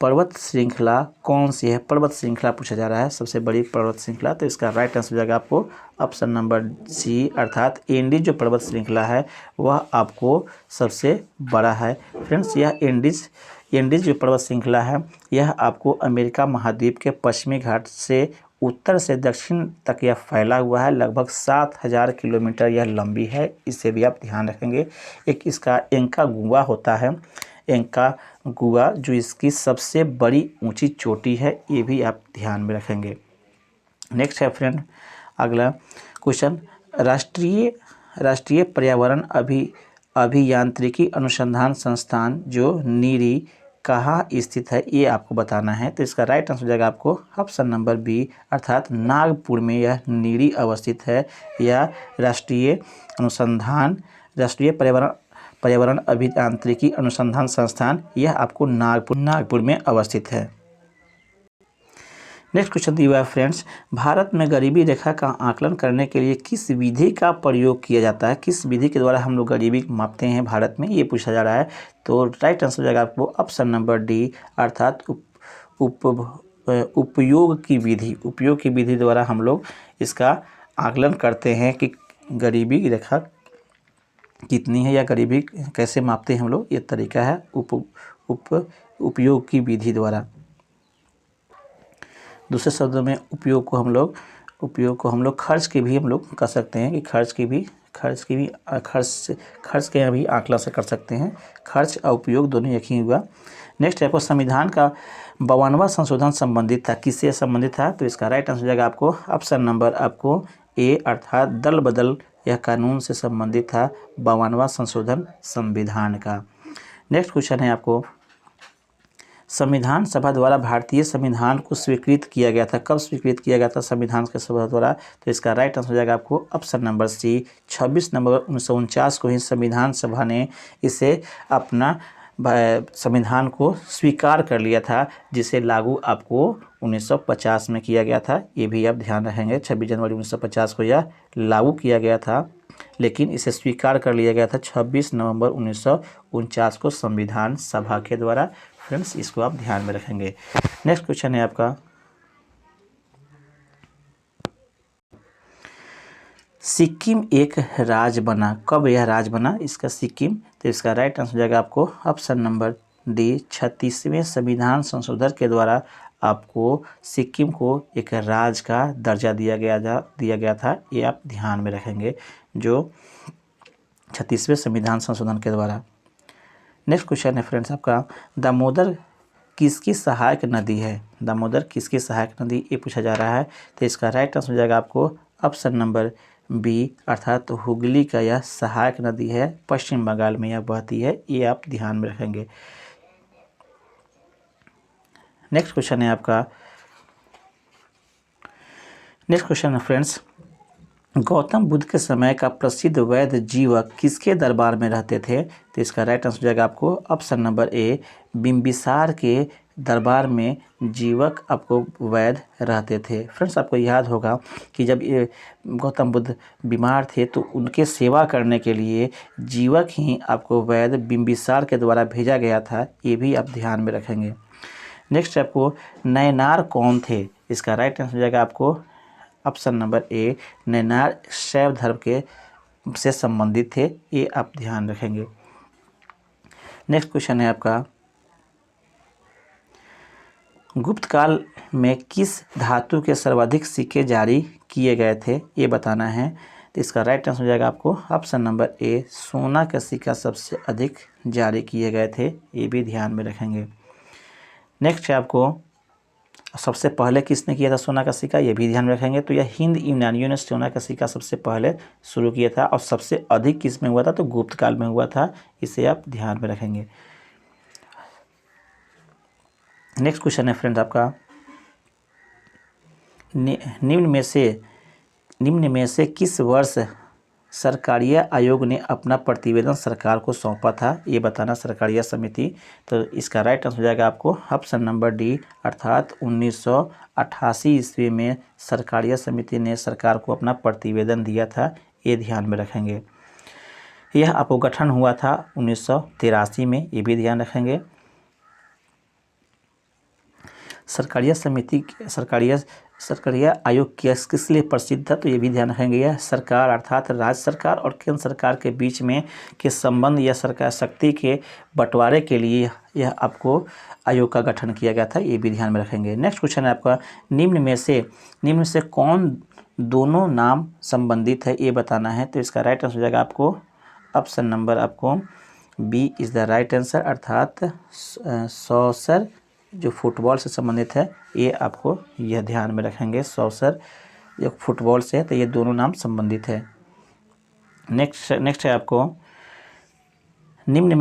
पर्वत श्रृंखला कौन सी है? पर्वत श्रृंखला पूछा जा रहा है, सबसे बड़ी पर्वत श्रृंखला। तो इसका राइट आंसर हो जाएगा आपको ऑप्शन नंबर सी, अर्थात एंडीज जो पर्वत श्रृंखला है वह आपको सबसे बड़ा है। फ्रेंड्स, यह एंडीज जो पर्वत श्रृंखला है यह आपको अमेरिका महाद्वीप के पश्चिमी घाट से उत्तर से दक्षिण तक यह फैला हुआ है। लगभग 7000 किलोमीटर यह लंबी है। इसे भी आप ध्यान रखेंगे। एक इसका एंकागुआ होता है, एंकागुआ जो इसकी सबसे बड़ी ऊंची चोटी है। ये भी आप ध्यान में रखेंगे। नेक्स्ट है फ्रेंड अगला क्वेश्चन, राष्ट्रीय पर्यावरण अभियांत्रिकी अनुसंधान संस्थान जो नीरी कहाँ स्थित है? ये आपको बताना है। तो इसका राइट आंसर हो जाएगा आपको ऑप्शन नंबर बी, अर्थात नागपुर में यह नीरी अवस्थित है। यह राष्ट्रीय पर्यावरण अभियांत्रिकी अनुसंधान संस्थान यह आपको नागपुर में अवस्थित है। नेक्स्ट क्वेश्चन दिया हुआ है फ्रेंड्स, भारत में गरीबी रेखा का आकलन करने के लिए किस विधि का प्रयोग किया जाता है? किस विधि के द्वारा हम लोग गरीबी मापते हैं भारत में, ये पूछा जा रहा है। तो राइट आंसर हो जाएगा आपको ऑप्शन नंबर डी, अर्थात उपयोग की विधि द्वारा हम लोग इसका आकलन करते हैं कि गरीबी रेखा कितनी है या गरीबी कैसे मापते हैं हम लोग। ये तरीका है उपयोग की विधि द्वारा। दूसरे शब्दों में उपयोग को हम लोग खर्च के भी हम लोग कर सकते हैं कि खर्च के भी आकलन से कर सकते हैं। खर्च और उपयोग दोनों एक ही हुआ। नेक्स्ट है आपको संविधान का 52वां संशोधन संबंधित था, किससे संबंधित था? तो इसका राइट आंसर हो जाएगा आपको ऑप्शन नंबर आपको ए, अर्थात दल बदल यह कानून से संबंधित था 52वां संशोधन संविधान का। नेक्स्ट क्वेश्चन है आपको, संविधान सभा द्वारा भारतीय संविधान को स्वीकृत किया गया था। कब स्वीकृत किया गया था संविधान के सभा द्वारा? तो इसका राइट आंसर हो जाएगा आपको ऑप्शन नंबर सी, 26 नवंबर 1949 को ही संविधान सभा ने इसे अपना संविधान को स्वीकार कर लिया था, जिसे लागू आपको 1950 में किया गया था। ये भी आप ध्यान रखेंगे, 26 जनवरी 1950 को यह लागू किया गया था, लेकिन इसे स्वीकार कर लिया गया था 26 नवंबर 1949 को संविधान सभा के द्वारा। फ्रेंड्स, इसको आप ध्यान में रखेंगे। नेक्स्ट क्वेश्चन है आपका, सिक्किम एक राज्य बना, कब यह राज्य बना इसका सिक्किम? तो इसका राइट आंसर हो जाएगा आपको ऑप्शन नंबर डी, 36वें संविधान संशोधन के द्वारा आपको सिक्किम को एक राज्य का दर्जा दिया गया था। ये आप ध्यान में रखेंगे, जो 36वें संविधान संशोधन के द्वारा। नेक्स्ट क्वेश्चन है फ्रेंड्स आपका, दामोदर किसकी सहायक नदी है? दामोदर किसकी सहायक नदी, ये पूछा जा रहा है। तो इसका राइट आंसर हो जाएगा आपको ऑप्शन नंबर बी, अर्थात हुगली का यह सहायक नदी है, पश्चिम बंगाल में यह बहती है। ये आप ध्यान में रखेंगे। नेक्स्ट क्वेश्चन है आपका, नेक्स्ट क्वेश्चन है फ्रेंड्स, गौतम बुद्ध के समय का प्रसिद्ध वैद्य जीवक किसके दरबार में रहते थे? तो इसका राइट आंसर हो जाएगा आपको ऑप्शन नंबर ए, बिंबिसार के दरबार में जीवक आपको वैद्य रहते थे। फ्रेंड्स, आपको याद होगा कि जब ये गौतम बुद्ध बीमार थे तो उनके सेवा करने के लिए जीवक ही आपको वैद्य बिंबिसार के द्वारा भेजा गया था। ये भी आप ध्यान में रखेंगे। नेक्स्ट आपको, नैनार कौन थे? इसका राइट आंसर हो जाएगा आपको ऑप्शन नंबर ए, नैनार शैव धर्म के से संबंधित थे। ये आप ध्यान रखेंगे। नेक्स्ट क्वेश्चन है आपका, गुप्त काल में किस धातु के सर्वाधिक सिक्के जारी किए गए थे, ये बताना है। तो इसका राइट आंसर हो जाएगा आपको ऑप्शन नंबर ए, सोना का सिक्का सबसे अधिक जारी किए गए थे। ये भी ध्यान में रखेंगे। नेक्स्ट है आपको, सबसे पहले किसने किया था सोना का सिक्का, ये भी ध्यान रखेंगे। तो यह हिंद यूनानियों ने सोना का सिक्का सबसे पहले शुरू किया था, और सबसे अधिक किस में हुआ था? तो गुप्त काल में हुआ था। इसे आप ध्यान में रखेंगे। नेक्स्ट क्वेश्चन है फ्रेंड्स आपका, निम्न में से किस वर्ष सरकारिया आयोग ने अपना प्रतिवेदन सरकार को सौंपा था, ये बताना, सरकारिया समिति। तो इसका राइट आंसर हो जाएगा आपको ऑप्शन नंबर डी, अर्थात 1988 ईस्वी में सरकारिया समिति ने सरकार को अपना प्रतिवेदन दिया था। ये ध्यान में रखेंगे। यह आपको गठन हुआ था 1983 में, ये भी ध्यान रखेंगे। सरकारिया आयोग किस लिए प्रसिद्ध था, तो ये भी ध्यान रखेंगे। यह सरकार अर्थात राज्य सरकार और केंद्र सरकार के बीच में के संबंध या सरकार शक्ति के बंटवारे के लिए यह आपको आयोग का गठन किया गया था। ये भी ध्यान में रखेंगे। नेक्स्ट क्वेश्चन है आपका, निम्न में से कौन दोनों नाम संबंधित है, ये बताना है। तो इसका राइट आंसर हो जाएगा आपको ऑप्शन नंबर आपको B is the right answer, अर्थात सौसर जो फुटबॉल से संबंधित है। ये आपको यह ध्यान में रखेंगे, सौसर जो फुटबॉल से है, तो ये दोनों नाम संबंधित है। नेक्स्ट है आपको, निम्न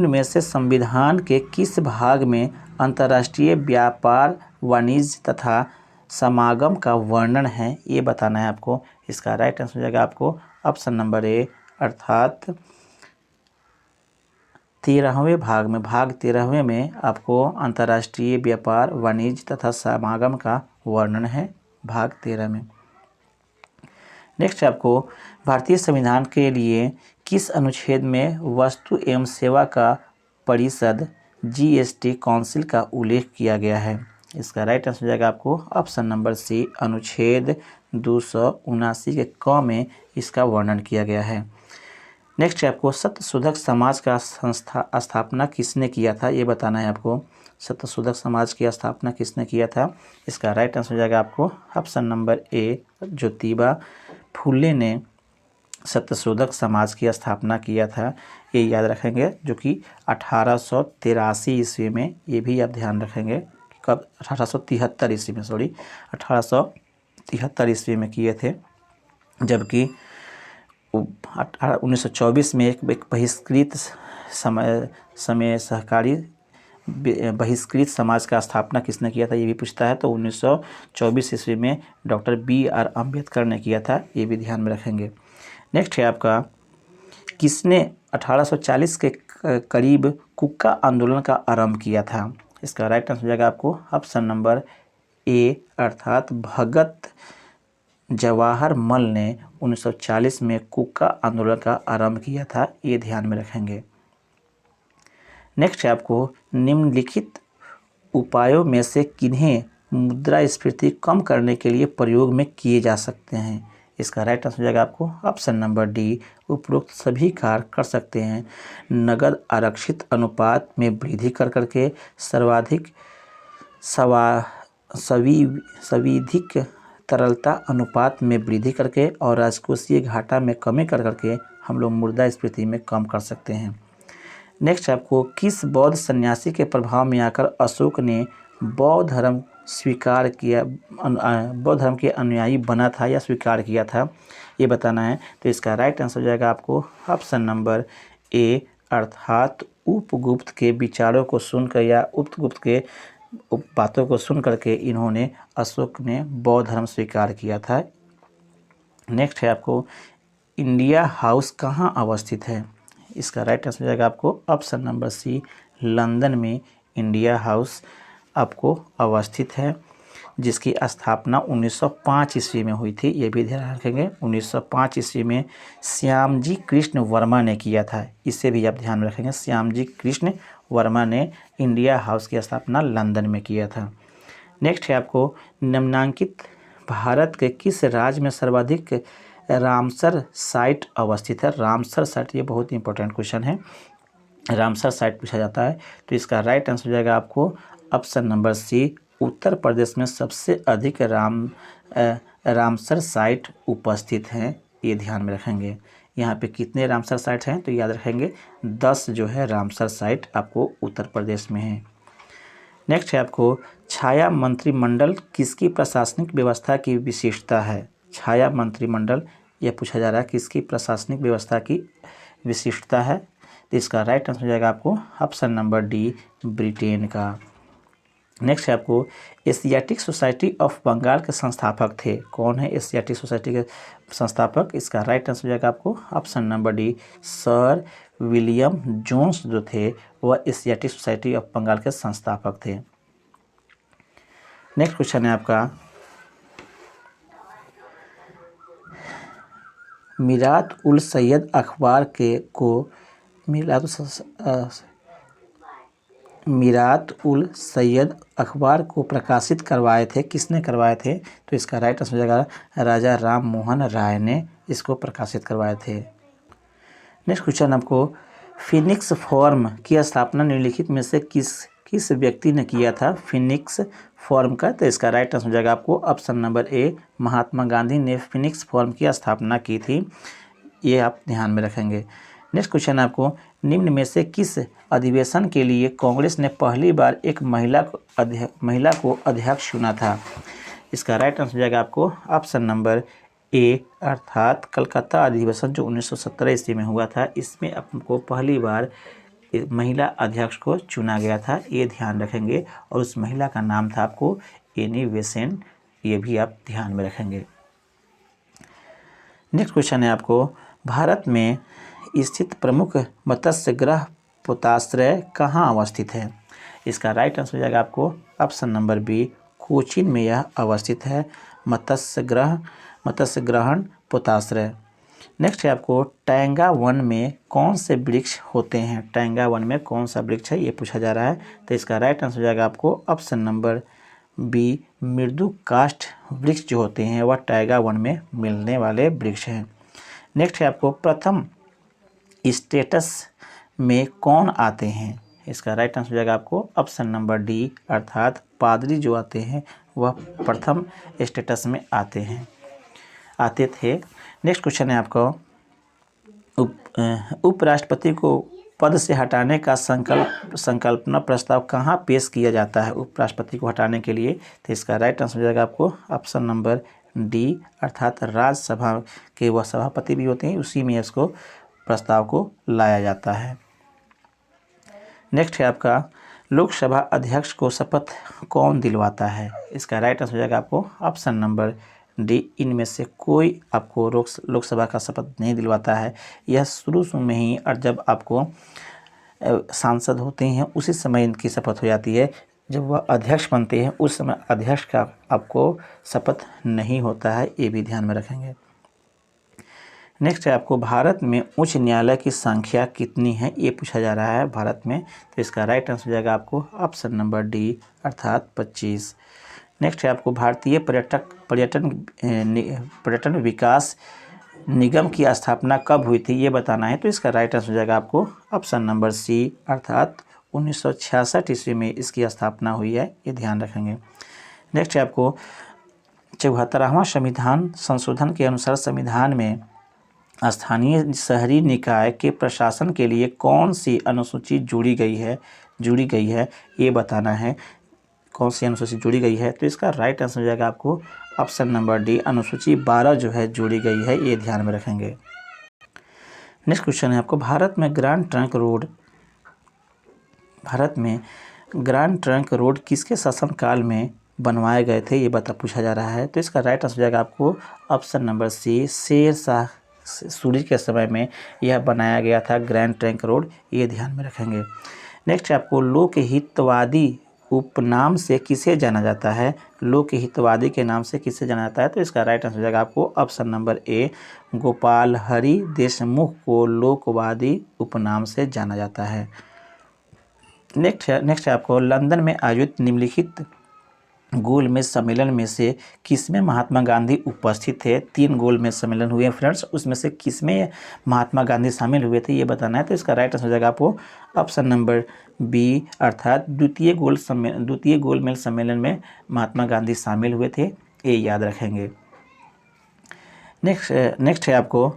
में से संविधान के किस भाग में अंतर्राष्ट्रीय व्यापार, वाणिज्य तथा समागम का वर्णन है, ये बताना है आपको। इसका राइट आंसर हो जाएगा आपको ऑप्शन नंबर ए, अर्थात 13वें भाग में, भाग 13वें में आपको अंतर्राष्ट्रीय व्यापार, वाणिज्य तथा समागम का वर्णन है, भाग 13 में। नेक्स्ट है आपको, भारतीय संविधान के लिए किस अनुच्छेद में वस्तु एवं सेवा का परिषद जीएसटी काउंसिल का उल्लेख किया गया है? इसका राइट आंसर हो जाएगा आपको ऑप्शन नंबर सी, अनुच्छेद 279 के क में इसका वर्णन किया गया है। नेक्स्ट है आपको, सत्यशोधक समाज का स्थापना किसने किया था, ये बताना है आपको। सत्यशोधक समाज की स्थापना किसने किया था? इसका राइट आंसर हो जाएगा आपको ऑप्शन नंबर ए, ज्योतिबा फुले ने सत्यशोधक समाज की स्थापना किया था। ये याद रखेंगे, जो कि 1883 ईस्वी में। ये भी आप ध्यान रखेंगे, कब? 1873 ईस्वी में, 1873 ईस्वी में किए थे। जबकि 1924 में एक बहिष्कृत समय सहकारी बहिष्कृत समाज का स्थापना किसने किया था, ये भी पूछता है। तो 1924 ईस्वी में डॉक्टर BR अम्बेडकर ने किया था, ये भी ध्यान में रखेंगे। नेक्स्ट है आपका, किसने 1840 के करीब कुक्का आंदोलन का आरंभ किया था। इसका राइट आंसर हो जाएगा आपको ऑप्शन नंबर ए, अर्थात भगत जवाहर मल ने 1940 में कुक्का आंदोलन का आरंभ किया था, ये ध्यान में रखेंगे। नेक्स्ट है आपको, निम्नलिखित उपायों में से किन्हें मुद्रास्फीति कम करने के लिए प्रयोग में किए जा सकते हैं। इसका राइट आंसर हो जाएगा आपको ऑप्शन नंबर डी, उपरोक्त सभी कार्य कर सकते हैं। नगद आरक्षित अनुपात में वृद्धि कर करके, सर्वाधिक सविधिक तरलता अनुपात में वृद्धि करके और राजकोषीय घाटा में कमी कर करके हम लोग मुद्रास्फीति में कम कर सकते हैं। नेक्स्ट आपको, किस बौद्ध सन्यासी के प्रभाव में आकर अशोक ने बौद्ध धर्म स्वीकार किया, बौद्ध धर्म के अनुयायी बना था या स्वीकार किया था, ये बताना है। तो इसका राइट आंसर हो जाएगा आपको ऑप्शन नंबर ए, अर्थात उपगुप्त के विचारों को सुनकर या उपगुप्त के बातों को सुन करके इन्होंने, अशोक ने बौद्ध धर्म स्वीकार किया था। नेक्स्ट है आपको, इंडिया हाउस कहाँ अवस्थित है। इसका राइट आंसर हो जाएगा आपको ऑप्शन नंबर सी, लंदन में इंडिया हाउस आपको अवस्थित है, जिसकी स्थापना 1905 ईस्वी में हुई थी, ये भी ध्यान रखेंगे। 1905 ईस्वी में श्यामजी कृष्ण वर्मा ने किया था, इसे भी आप ध्यान में रखेंगे। श्यामजी कृष्ण वर्मा ने इंडिया हाउस की स्थापना लंदन में किया था। नेक्स्ट है आपको, निम्नांकित भारत के किस राज्य में सर्वाधिक रामसर साइट अवस्थित है। रामसर साइट, ये बहुत ही इंपॉर्टेंट क्वेश्चन है, रामसर साइट पूछा जाता है। तो इसका राइट आंसर हो जाएगा आपको ऑप्शन नंबर सी, उत्तर प्रदेश में सबसे अधिक रामसर साइट उपस्थित हैं, ये ध्यान में रखेंगे। यहाँ पे कितने रामसर साइट हैं, तो याद रखेंगे 10 जो है रामसर साइट आपको उत्तर प्रदेश में है। नेक्स्ट है आपको, छाया मंत्रिमंडल किसकी प्रशासनिक व्यवस्था की विशेषता है। छाया मंत्रिमंडल, यह पूछा जा रहा है किसकी प्रशासनिक व्यवस्था की विशिष्टता है। तो इसका राइट आंसर हो जाएगा आपको ऑप्शन नंबर डी, ब्रिटेन का। नेक्स्ट है आपको, एशियाटिक सोसाइटी ऑफ बंगाल के संस्थापक थे। कौन है एशियाटिक सोसाइटी के संस्थापक। इसका राइट आंसर हो जाएगा आपको option number D, Sir William Jones जो थे वह एशियाटिक सोसाइटी ऑफ बंगाल के संस्थापक थे। नेक्स्ट क्वेश्चन है आपका, मीरात उल सैयद अखबार मीरात उल सैयद अखबार को प्रकाशित करवाए थे, किसने करवाए थे। तो इसका राइट आंसर हो जाएगा राजा राम मोहन राय ने इसको प्रकाशित करवाए थे। नेक्स्ट क्वेश्चन आपको, फिनिक्स फॉर्म की स्थापना निम्नलिखित में से किस व्यक्ति ने किया था। फिनिक्स फॉर्म का, तो इसका राइट आंसर हो जाएगा आपको ऑप्शन नंबर ए, महात्मा गांधी ने फिनिक्स फॉर्म की स्थापना की थी, ये आप ध्यान में रखेंगे। नेक्स्ट क्वेश्चन आपको, निम्न में से किस अधिवेशन के लिए कांग्रेस ने पहली बार एक महिला को अध्यक्ष चुना था। इसका राइट आंसर हो जाएगा आपको ऑप्शन नंबर ए, अर्थात कलकत्ता अधिवेशन जो 1917 ईस्वी में हुआ था, इसमें आपको पहली बार महिला अध्यक्ष को चुना गया था, ये ध्यान रखेंगे। और उस महिला का नाम था आपको एनी बेसेंट, ये भी आप ध्यान में रखेंगे। नेक्स्ट क्वेश्चन है आपको, भारत में स्थित प्रमुख मत्स्य गृह पोताश्रय कहाँ अवस्थित है। इसका राइट आंसर हो जाएगा आपको ऑप्शन नंबर बी, कोचीन में यह अवस्थित है, मत्स्य ग्रहण पोताश्रय। नेक्स्ट है आपको, टैंगा वन में कौन से वृक्ष होते हैं। टैंगा वन में कौन सा वृक्ष है, ये पूछा जा रहा है। तो इसका राइट आंसर हो जाएगा आपको ऑप्शन नंबर बी, मृदु काष्ठ वृक्ष जो होते हैं वह टैंगा वन में मिलने वाले वृक्ष हैं। नेक्स्ट है आपको, प्रथम स्टेटस में कौन आते हैं। इसका राइट आंसर हो जाएगा आपको ऑप्शन नंबर डी, अर्थात पादरी जो आते हैं वह प्रथम स्टेटस में आते थे। नेक्स्ट क्वेश्चन है आपको, उपराष्ट्रपति को पद से हटाने का संकल्पना प्रस्ताव कहाँ पेश किया जाता है। उपराष्ट्रपति को हटाने के लिए, तो इसका राइट आंसर हो जाएगा आपको ऑप्शन नंबर डी, अर्थात राज्यसभा के वह सभापति भी होते हैं, उसी में इसको प्रस्ताव को लाया जाता है। नेक्स्ट है आपका, लोकसभा अध्यक्ष को शपथ कौन दिलवाता है? इसका राइट आंसर हो जाएगा आपको ऑप्शन नंबर डी, इनमें से कोई आपको लोकसभा का शपथ नहीं दिलवाता है। यह शुरू में ही, और जब आपको सांसद होते हैं उसी समय इनकी शपथ हो जाती है। जब वह अध्यक्ष बनते हैं उस समय अध्यक्ष का आपको शपथ नहीं होता है, ये भी ध्यान में रखेंगे। नेक्स्ट है आपको भारत में उच्च न्यायालय की संख्या कितनी है, ये पूछा जा रहा है भारत में। तो इसका राइट आंसर हो जाएगा आपको ऑप्शन नंबर डी, अर्थात 25। नेक्स्ट है आपको भारतीय पर्यटन विकास निगम की स्थापना कब हुई थी, ये बताना है। तो इसका राइट आंसर हो जाएगा आपको ऑप्शन नंबर सी, अर्थात 1966 ईस्वी में इसकी स्थापना हुई है, ये ध्यान रखेंगे। नेक्स्ट है आपको 74वां संविधान संशोधन के अनुसार संविधान में स्थानीय शहरी निकाय के प्रशासन के लिए कौन सी अनुसूची जुड़ी गई है, ये बताना है। कौन सी अनुसूची जुड़ी गई है? तो इसका राइट आंसर हो जाएगा आपको ऑप्शन नंबर डी, अनुसूची 12 जो है जुड़ी गई है, ये ध्यान में रखेंगे। नेक्स्ट क्वेश्चन है आपको भारत में ग्रैंड ट्रंक रोड किसके शासनकाल में बनवाए गए थे, ये पूछा जा रहा है। तो इसका राइट आंसर हो जाएगा आपको ऑप्शन नंबर सी, शेर शाह सूरी के समय में यह बनाया गया था ग्रैंड ट्रंक रोड, ये ध्यान में रखेंगे। नेक्स्ट आपको लोकहितवादी उपनाम से किसे जाना जाता है? लोकहितवादी के नाम से किसे जाना जाता है? तो इसका राइट आंसर हो जाएगा आपको ऑप्शन नंबर ए, गोपाल हरि देशमुख को लोकवादी उपनाम से जाना जाता है। नेक्स्ट है आपको लंदन में आयोजित निम्नलिखित गोलमेज सम्मेलन में से किसमें महात्मा गांधी उपस्थित थे? 3 गोलमेज सम्मेलन हुए फ्रेंड्स, उसमें से किसमें महात्मा गांधी शामिल हुए थे, ये बताना है। तो इसका राइट आंसर हो जाएगा आपको ऑप्शन नंबर बी, अर्थात द्वितीय गोलमेज सम्मेलन में महात्मा गांधी शामिल हुए थे, ये याद रखेंगे। नेक्स्ट है आपको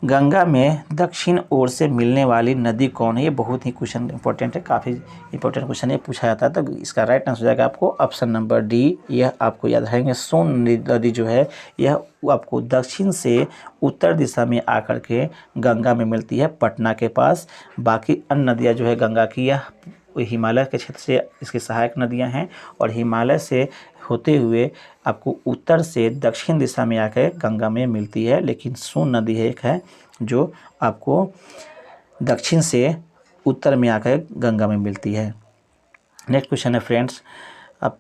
गंगा में दक्षिण ओर से मिलने वाली नदी कौन है? ये बहुत ही क्वेश्चन इंपॉर्टेंट है, काफ़ी इंपॉर्टेंट क्वेश्चन ये पूछा जाता है। तो इसका राइट आंसर हो जाएगा आपको ऑप्शन नंबर डी, यह आपको याद रखेंगे। सोन नदी जो है यह आपको दक्षिण से उत्तर दिशा में आकर के गंगा में मिलती है, पटना के पास। बाकी अन्य नदियाँ जो है गंगा की, यह हिमालय के क्षेत्र से इसकी सहायक नदियाँ हैं, और हिमालय से होते हुए आपको उत्तर से दक्षिण दिशा में आकर गंगा में मिलती है। लेकिन सोन नदी है एक है जो आपको दक्षिण से उत्तर में आकर गंगा में मिलती है। नेक्स्ट क्वेश्चन है फ्रेंड्स, अब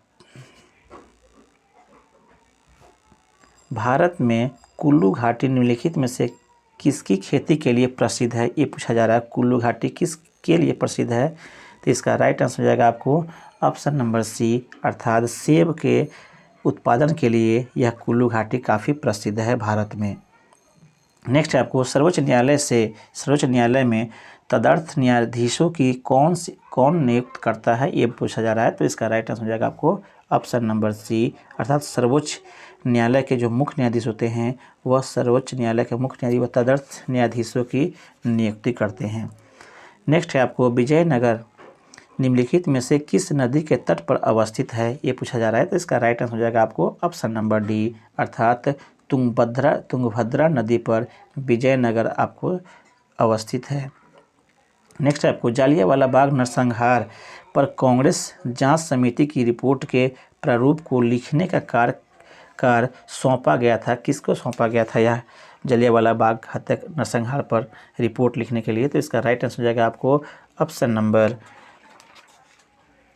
भारत में कुल्लू घाटी निम्नलिखित में से किसकी खेती के लिए प्रसिद्ध है, ये पूछा जा रहा है। कुल्लू घाटी किसके लिए प्रसिद्ध है? तो इसका राइट आंसर हो जाएगा आपको ऑप्शन नंबर सी, अर्थात सेब के उत्पादन के लिए यह कुल्लू घाटी काफ़ी प्रसिद्ध है भारत में। नेक्स्ट है आपको सर्वोच्च न्यायालय में तदर्थ न्यायाधीशों की कौन नियुक्त करता है, ये पूछा जा रहा है। तो इसका राइट आंसर हो जाएगा आपको ऑप्शन नंबर सी, अर्थात सर्वोच्च न्यायालय के जो मुख्य न्यायाधीश होते हैं वह सर्वोच्च न्यायालय के मुख्य न्यायाधीश व तदर्थ न्यायाधीशों की नियुक्ति करते हैं। नेक्स्ट है आपको विजयनगर निम्नलिखित में से किस नदी के तट पर अवस्थित है, ये पूछा जा रहा है। तो इसका राइट आंसर हो जाएगा आपको ऑप्शन नंबर डी, अर्थात तुंगभद्रा नदी पर विजयनगर आपको अवस्थित है। नेक्स्ट है आपको जालियांवाला बाग नरसंहार पर कांग्रेस जांच समिति की रिपोर्ट के प्रारूप को लिखने का कार्य सौंपा गया था, किसको सौंपा गया था यह जालियांवाला बाग हत्या नरसंहार पर रिपोर्ट लिखने के लिए? तो इसका राइट आंसर हो जाएगा आपको ऑप्शन नंबर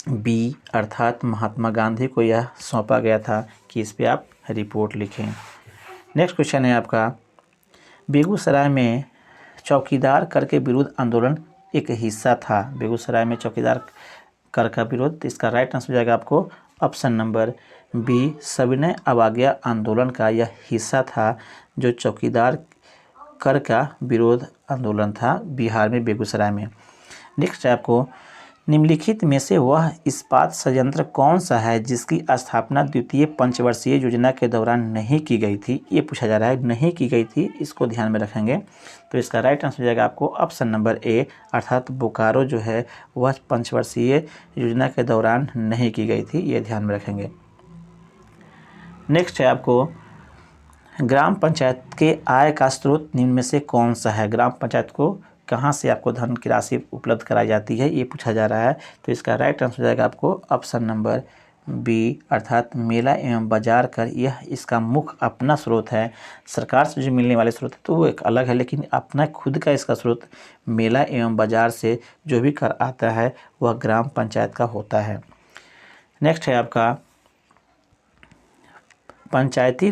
बी, अर्थात महात्मा गांधी को यह सौंपा गया था कि इस पे आप रिपोर्ट लिखें। नेक्स्ट क्वेश्चन है आपका बेगूसराय में चौकीदार कर के विरोध आंदोलन एक हिस्सा था। बेगूसराय में चौकीदार कर का विरोध, तो इसका राइट आंसर हो जाएगा आपको ऑप्शन नंबर बी, सविनय अवज्ञा आंदोलन का यह हिस्सा था जो चौकीदार कर का विरोध आंदोलन था बिहार में, बेगूसराय में। नेक्स्ट है आपको निम्नलिखित में से वह इस्पात संयंत्र कौन सा है जिसकी स्थापना द्वितीय पंचवर्षीय योजना के दौरान नहीं की गई थी, ये पूछा जा रहा है। नहीं की गई थी, इसको ध्यान में रखेंगे। तो इसका राइट आंसर हो जाएगा आपको ऑप्शन नंबर ए, अर्थात बोकारो जो है वह पंचवर्षीय योजना के दौरान नहीं की गई थी, ये ध्यान में रखेंगे। नेक्स्ट है आपको ग्राम पंचायत के आय का स्रोत निम्न में से कौन सा है? ग्राम पंचायत को कहाँ से आपको धन की राशि उपलब्ध कराई जाती है, ये पूछा जा रहा है। तो इसका राइट आंसर हो जाएगा आपको ऑप्शन नंबर बी, अर्थात मेला एवं बाजार कर यह इसका मुख्य अपना स्रोत है। सरकार से जो मिलने वाले स्रोत है तो वो एक अलग है, लेकिन अपना खुद का इसका स्रोत मेला एवं बाजार से जो भी कर आता है वह ग्राम पंचायत का होता है। नेक्स्ट है आपका पंचायती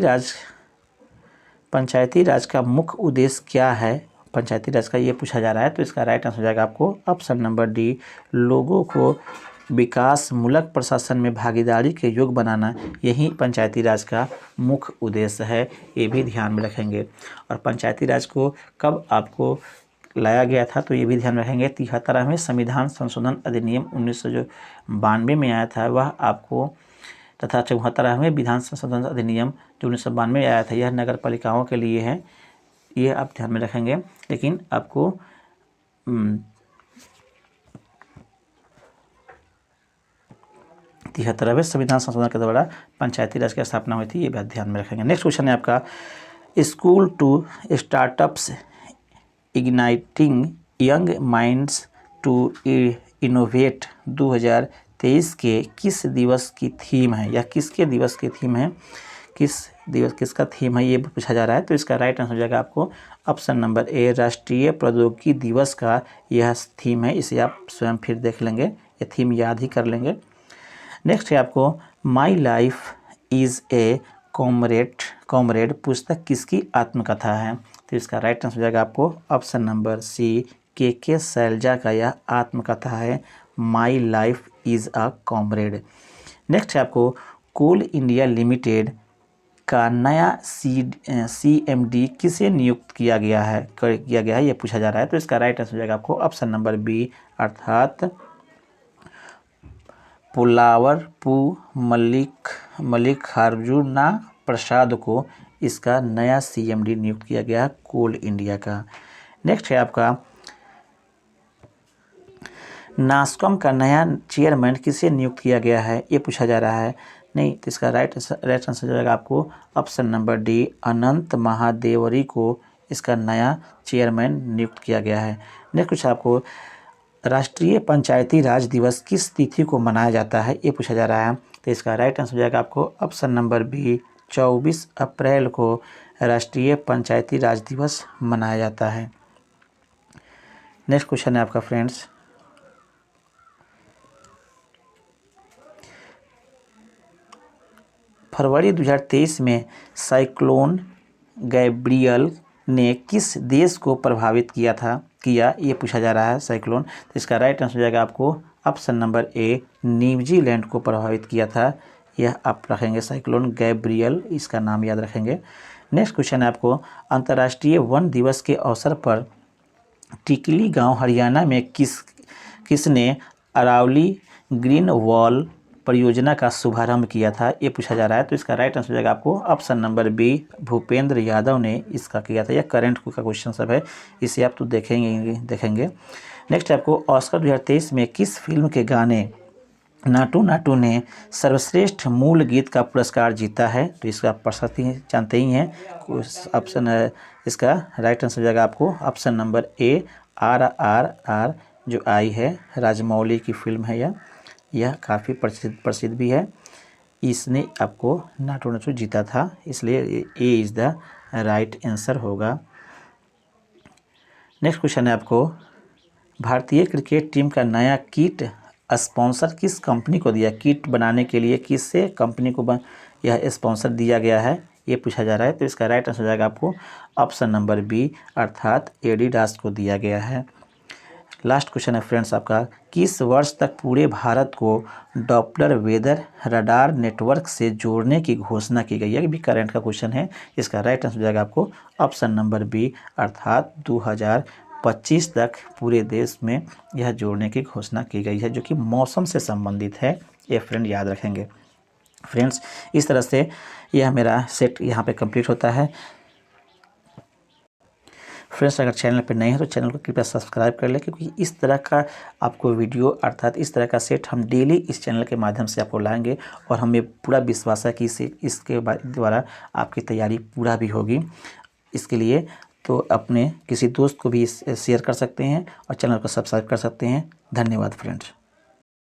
राज का मुख्य उद्देश्य क्या है, पंचायती राज का ये पूछा जा रहा है। तो इसका राइट आंसर हो जाएगा आपको ऑप्शन नंबर डी, लोगों को विकासमूलक प्रशासन में भागीदारी के योग्य बनाना, यही पंचायती राज का मुख्य उद्देश्य है, ये भी ध्यान में रखेंगे। और पंचायती राज को कब आपको लाया गया था तो ये भी ध्यान रखेंगे, 73वें संविधान संशोधन अधिनियम 1992 में आया था वह आपको, तथा 74वें विधान संशोधन अधिनियम जो 1992 में आया था यह नगर पालिकाओं के लिए है, ये आप ध्यान में रखेंगे। लेकिन आपको 73वें संविधान संशोधन के द्वारा पंचायती राज की स्थापना हुई थी, ये बात ध्यान में रखेंगे। नेक्स्ट क्वेश्चन है आपका, school to startups igniting young minds to innovate 2023 के किस दिवस की थीम है, या किसके दिवस की थीम है, किसका थीम है, ये पूछा जा रहा है। तो इसका राइट आंसर हो जाएगा आपको ऑप्शन नंबर ए, राष्ट्रीय प्रौद्योगिकी दिवस का यह थीम है। इसे आप स्वयं फिर देख लेंगे, ये थीम याद ही कर लेंगे। नेक्स्ट है आपको, my life is a comrade पुस्तक किसकी आत्मकथा है। तो इसका राइट आंसर हो जाएगा आपको ऑप्शन नंबर सी, के शैलजा का यह आत्मकथा है, my life is a comrade. Next है आपको, कोल इंडिया लिमिटेड का नया CMD किसे नियुक्त किया गया है, ये पूछा जा रहा है। तो इसका राइट आंसर हो जाएगा आपको ऑप्शन नंबर बी, अर्थात पुलावरपू मल्लिकार्जुना प्रसाद को इसका नया CMD नियुक्त किया गया है कोल इंडिया का। नेक्स्ट है आपका, नास्कॉम का नया चेयरमैन किसे नियुक्त किया गया है, ये पूछा जा रहा है। नहीं, तो इसका राइट आंसर हो जाएगा आपको ऑप्शन नंबर डी, अनंत महादेवरी को इसका नया चेयरमैन नियुक्त किया गया है। नेक्स्ट कुछ आपको, राष्ट्रीय पंचायती राज दिवस किस तिथि को मनाया जाता है, ये पूछा जा रहा है। तो इसका राइट आंसर हो जाएगा आपको ऑप्शन नंबर बी, 24 अप्रैल को राष्ट्रीय पंचायती राज दिवस मनाया जाता है। नेक्स्ट क्वेश्चन है आपका फ्रेंड्स, फरवरी 2023 में साइक्लोन गैब्रियल ने किस देश को प्रभावित किया, ये पूछा जा रहा है साइक्लोन। तो इसका राइट आंसर हो जाएगा आपको ऑप्शन नंबर ए, न्यूजीलैंड को प्रभावित किया था, यह आप रखेंगे साइक्लोन गैब्रियल, इसका नाम याद रखेंगे। नेक्स्ट क्वेश्चन है आपको, अंतर्राष्ट्रीय वन दिवस के अवसर पर टिकली गांव हरियाणा में किसने अरावली ग्रीन वॉल परियोजना का शुभारंभ किया था, ये पूछा जा रहा है। तो इसका राइट आंसर हो जाएगा आपको option number B, Bhupendra Yadav ने इसका किया था। यह करंट का क्वेश्चन सब है, इसे आप तो देखेंगे। नेक्स्ट आपको, ऑस्कर 2023 में किस फिल्म के गाने नाटू नाटू ने सर्वश्रेष्ठ मूल गीत का पुरस्कार जीता है। तो इसका प्रशस्ति जानते ही हैं, ऑप्शन है इसका राइट आंसर हो जाएगा आपको ऑप्शन नंबर ए, RRR जो आई है, राजमौली की फिल्म है यह काफ़ी प्रसिद्ध भी है, इसने आपको नाटू नाटू जीता था, इसलिए A is the right answer होगा। नेक्स्ट क्वेश्चन है आपको, भारतीय क्रिकेट टीम का नया किट स्पॉन्सर किस कंपनी को दिया, किट बनाने के लिए किससे कंपनी को यह स्पॉन्सर दिया गया है, ये पूछा जा रहा है। तो इसका राइट आंसर हो जाएगा आपको ऑप्शन नंबर बी, अर्थात एडिडास को दिया गया है। लास्ट क्वेश्चन है फ्रेंड्स आपका, किस वर्ष तक पूरे भारत को डॉपलर वेदर रडार नेटवर्क से जोड़ने की घोषणा की गई है, ये भी करंट का क्वेश्चन है। इसका राइट आंसर हो जाएगा आपको ऑप्शन नंबर बी, अर्थात 2025 तक पूरे देश में यह जोड़ने की घोषणा की गई है, जो कि मौसम से संबंधित है, ये फ्रेंड याद रखेंगे। फ्रेंड्स इस तरह से यह मेरा सेट यहाँ पे कंप्लीट होता है। फ्रेंड्स अगर चैनल पर नए हैं तो चैनल को कृपया सब्सक्राइब कर लें, क्योंकि इस तरह का आपको वीडियो अर्थात इस तरह का सेट हम डेली इस चैनल के माध्यम से आपको लाएंगे, और हमें पूरा विश्वास है कि इसके द्वारा आपकी तैयारी पूरा भी होगी। इसके लिए तो अपने किसी दोस्त को भी शेयर कर सकते हैं और चैनल को सब्सक्राइब कर सकते हैं। धन्यवाद फ्रेंड्स।